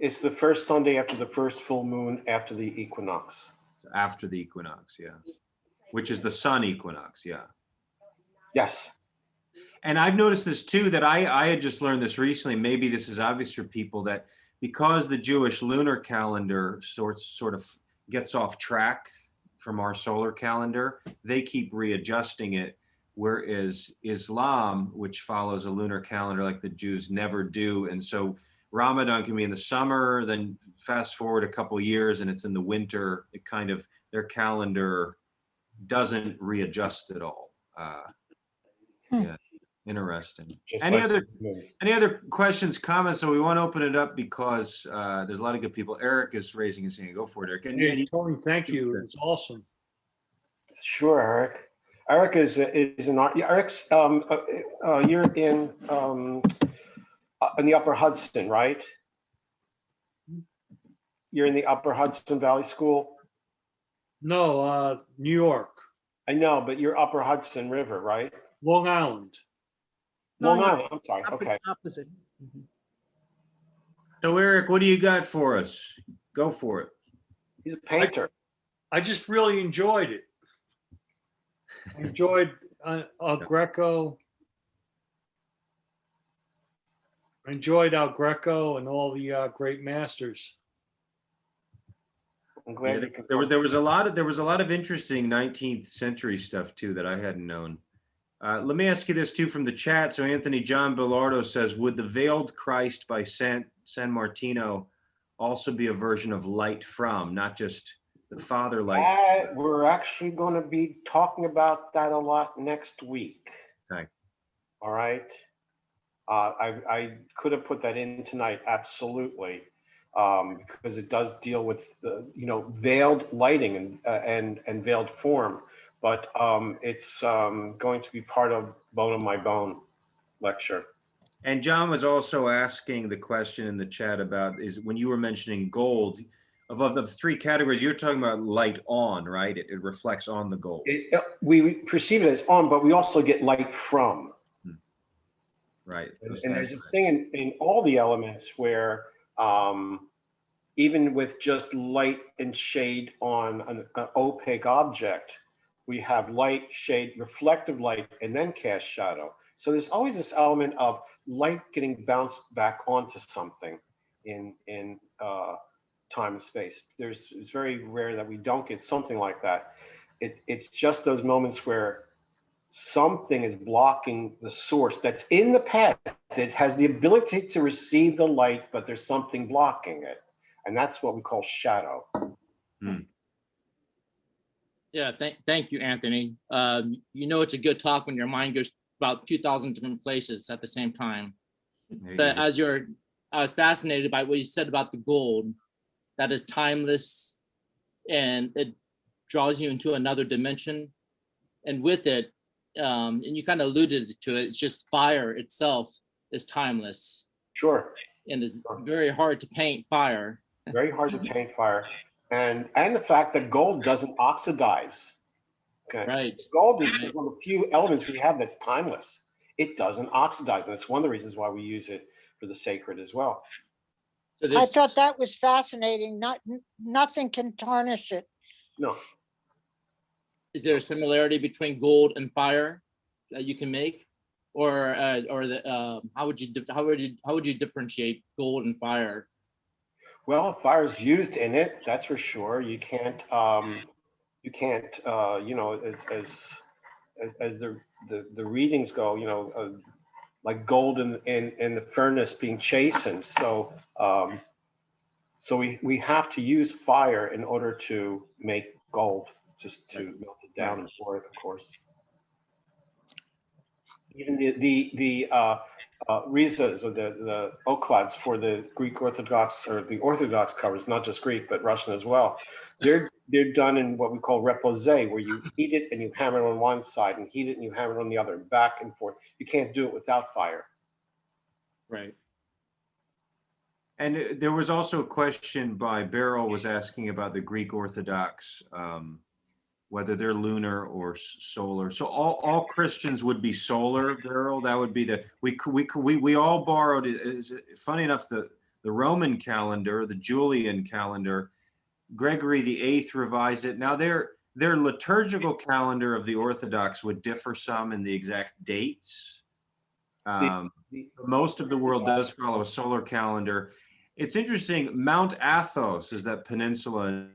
Speaker 2: it's the first Sunday after the first full moon after the equinox.
Speaker 1: After the equinox, yeah. Which is the sun equinox, yeah.
Speaker 2: Yes.
Speaker 1: And I've noticed this too, that I had just learned this recently. Maybe this is obvious for people, that because the Jewish lunar calendar sort of gets off track from our solar calendar, they keep readjusting it. Whereas Islam, which follows a lunar calendar like the Jews, never do. And so Ramadan can be in the summer, then fast forward a couple years and it's in the winter. It kind of, their calendar doesn't readjust at all. Yeah, interesting.
Speaker 2: Just
Speaker 1: Any
Speaker 2: by
Speaker 1: other
Speaker 2: moves.
Speaker 1: questions, comments? So we want to open it up because there's a lot of good people. Eric is raising his hand. Go for it, Eric.
Speaker 4: Hey, Tony, thank you. It's awesome.
Speaker 2: Sure, Eric. Eric is an art. Eric's you're in the Upper Hudson, right? You're in the Upper Hudson Valley School.
Speaker 4: No, New York,
Speaker 2: I know, but you're Upper Hudson River, right?
Speaker 4: Long Island.
Speaker 2: Long Island. I'm sorry. Okay.
Speaker 5: Opposite.
Speaker 1: So Eric, what do you got for us? Go for it.
Speaker 2: He's a painter.
Speaker 4: I just really enjoyed it. I enjoyed Greco. I enjoyed Al Greco and all the great masters.
Speaker 2: I'm glad
Speaker 1: Yeah,
Speaker 2: you can.
Speaker 1: there was a lot of interesting 19th century stuff too that I hadn't known. Let me ask you this too from the chat. So Anthony John Bellardo says, would the Veiled Christ by San Martino also be a version of Light From, not just the Father Light?
Speaker 2: We're actually going to be talking about that a lot next week.
Speaker 1: Okay.
Speaker 2: All right. I could have put that in tonight, absolutely, because it does deal with the veiled lighting and veiled form, but it's going to be part of Bone of My Bone lecture.
Speaker 1: And John was also asking the question in the chat about is when you were mentioning gold, of the three categories, you're talking about light on, right? It reflects on the gold.
Speaker 2: We perceive it as on, but we also get light from.
Speaker 1: Right.
Speaker 2: And there's a thing in all the elements where even with just light and shade on an opaque object, we have light, shade, reflective light, and then cast shadow. So there's always this element of light getting bounced back onto something in time and space. It's very rare that we don't get something like that. It's just those moments where something is blocking the source that's in the path. It has the ability to receive the light, but there's something blocking it. And that's what we call shadow.
Speaker 5: Yeah, thank you, Anthony. It's a good talk when your mind goes about 2,000 different places at the same time. But I was fascinated by what you said about the gold, that is timeless and it draws you into another dimension. And with it, and you kind of alluded to it, it's just fire itself is timeless.
Speaker 2: Sure.
Speaker 5: And it's very hard to paint fire.
Speaker 2: Very hard to paint fire. And the fact that gold doesn't oxidize. Okay.
Speaker 5: Right.
Speaker 2: Gold is one of the few elements we have that's timeless. It doesn't oxidize. And that's one of the reasons why we use it for the sacred as well.
Speaker 5: So
Speaker 3: I thought that was fascinating. Nothing can tarnish it.
Speaker 2: No.
Speaker 5: is there a similarity between gold and fire that you can make, or how would you differentiate gold and fire?
Speaker 2: Well, fire is used in it, that's for sure. You can't as the readings go, like gold in the furnace being chastened. So we have to use fire in order to make gold, just to melt it down and pour it, of course. Even the Rizas, or the oklads for the Greek Orthodox, or the Orthodox covers, not just Greek, but Russian as well. They're done in what we call repose, where you heat it and you hammer it on one side and heat it and you hammer it on the other, and back and forth. You can't do it without fire.
Speaker 5: Right.
Speaker 1: And there was also a question by Beryl was asking about the Greek Orthodox, whether they're lunar or solar. So all Christians would be solar, Beryl. That would be we all borrowed. Funny enough, the Roman calendar, the Julian calendar, Gregory VIII revised it. Now their liturgical calendar of the Orthodox would differ some in the exact dates. Most of the world does follow a solar calendar. It's interesting. Mount Athos is that peninsula in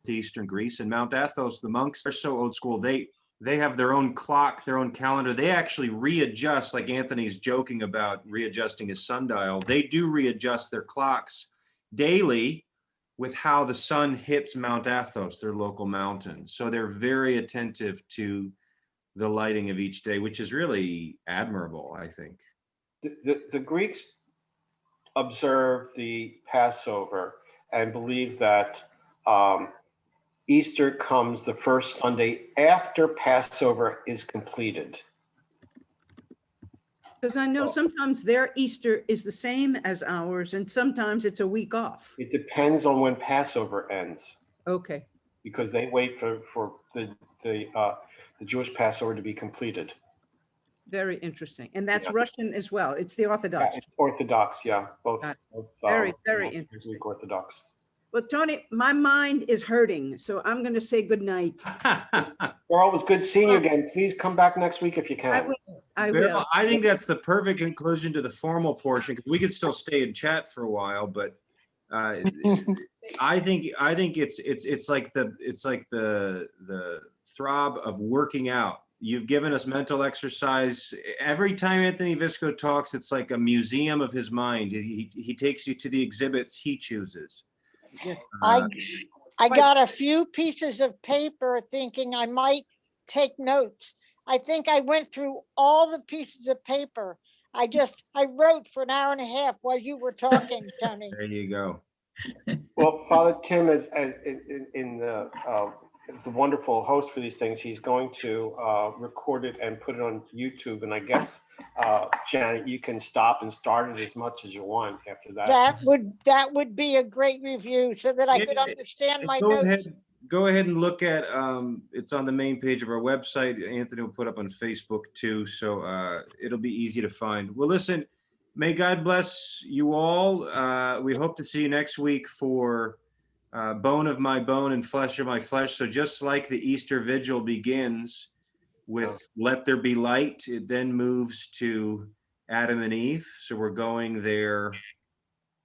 Speaker 1: eastern Greece, and Mount Athos, the monks are so old school. They have their own clock, their own calendar. They actually readjust, like Anthony's joking about readjusting his sundial. They do readjust their clocks daily with how the sun hits Mount Athos, their local mountain. So they're very attentive to the lighting of each day, which is really admirable, I think.
Speaker 2: The Greeks observe the Passover and believe that Easter comes the first Sunday after Passover is completed.
Speaker 6: Because I know sometimes their Easter is the same as ours, and sometimes it's a week off.
Speaker 2: It depends on when Passover ends,
Speaker 6: Okay,
Speaker 2: because they wait for the Jewish Passover to be completed.
Speaker 6: very interesting. And that's
Speaker 2: Yeah.
Speaker 6: Russian as well. It's the
Speaker 2: Yeah,
Speaker 6: Orthodox.
Speaker 2: it's Orthodox, yeah, both.
Speaker 6: Got
Speaker 2: both,
Speaker 6: Very,
Speaker 2: um,
Speaker 6: very
Speaker 2: Greek
Speaker 6: interesting.
Speaker 2: Orthodox.
Speaker 6: Well, Tony, my mind is hurting, so I'm going to say good night.
Speaker 2: Carl, it was good seeing you again. Please come back next week if you
Speaker 6: I
Speaker 2: can.
Speaker 6: will. I
Speaker 1: Bill,
Speaker 6: will.
Speaker 1: I think that's the perfect conclusion to the formal portion, because we could still stay and chat for a while, but I think it's like the throb of working out. You've given us mental exercise. Every time Anthony Visco talks, it's like a museum of his mind. He takes you to the exhibits he chooses.
Speaker 3: I got a few pieces of paper thinking I might take notes. I think I went through all the pieces of paper. I wrote for an hour and a half while you were talking, Tony.
Speaker 1: There you go.
Speaker 2: Well, Father Tim is the wonderful host for these things. He's going to record it and put it on YouTube. And I guess, Janet, you can stop and start it as much as you want after that.
Speaker 3: That would be a great review so that I could understand my notes.
Speaker 1: Go ahead and look at, it's on the main page of our website. Anthony will put up on Facebook too. So it'll be easy to find. Well, listen, may God bless you all. We hope to see you next week for bone of my bone and flesh of my flesh. So just like the Easter Vigil begins with let there be light, it then moves to Adam and Eve. So we're going there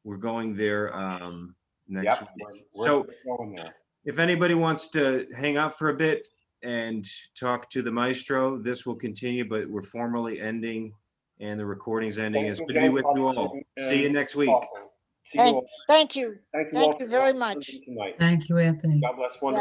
Speaker 1: next week. So
Speaker 2: going there.
Speaker 1: if anybody wants to hang out for a bit and talk to the maestro, this will continue, but we're formally ending and the recording's ending. It's good to be with you all. See you next week.
Speaker 2: Awesome. See you all.
Speaker 3: Thank you.
Speaker 2: Thank you
Speaker 3: Thank
Speaker 2: all
Speaker 3: you
Speaker 2: for
Speaker 3: very
Speaker 2: listening
Speaker 3: much.
Speaker 2: tonight.
Speaker 7: Thank you, Anthony.
Speaker 2: God bless. Wonderful.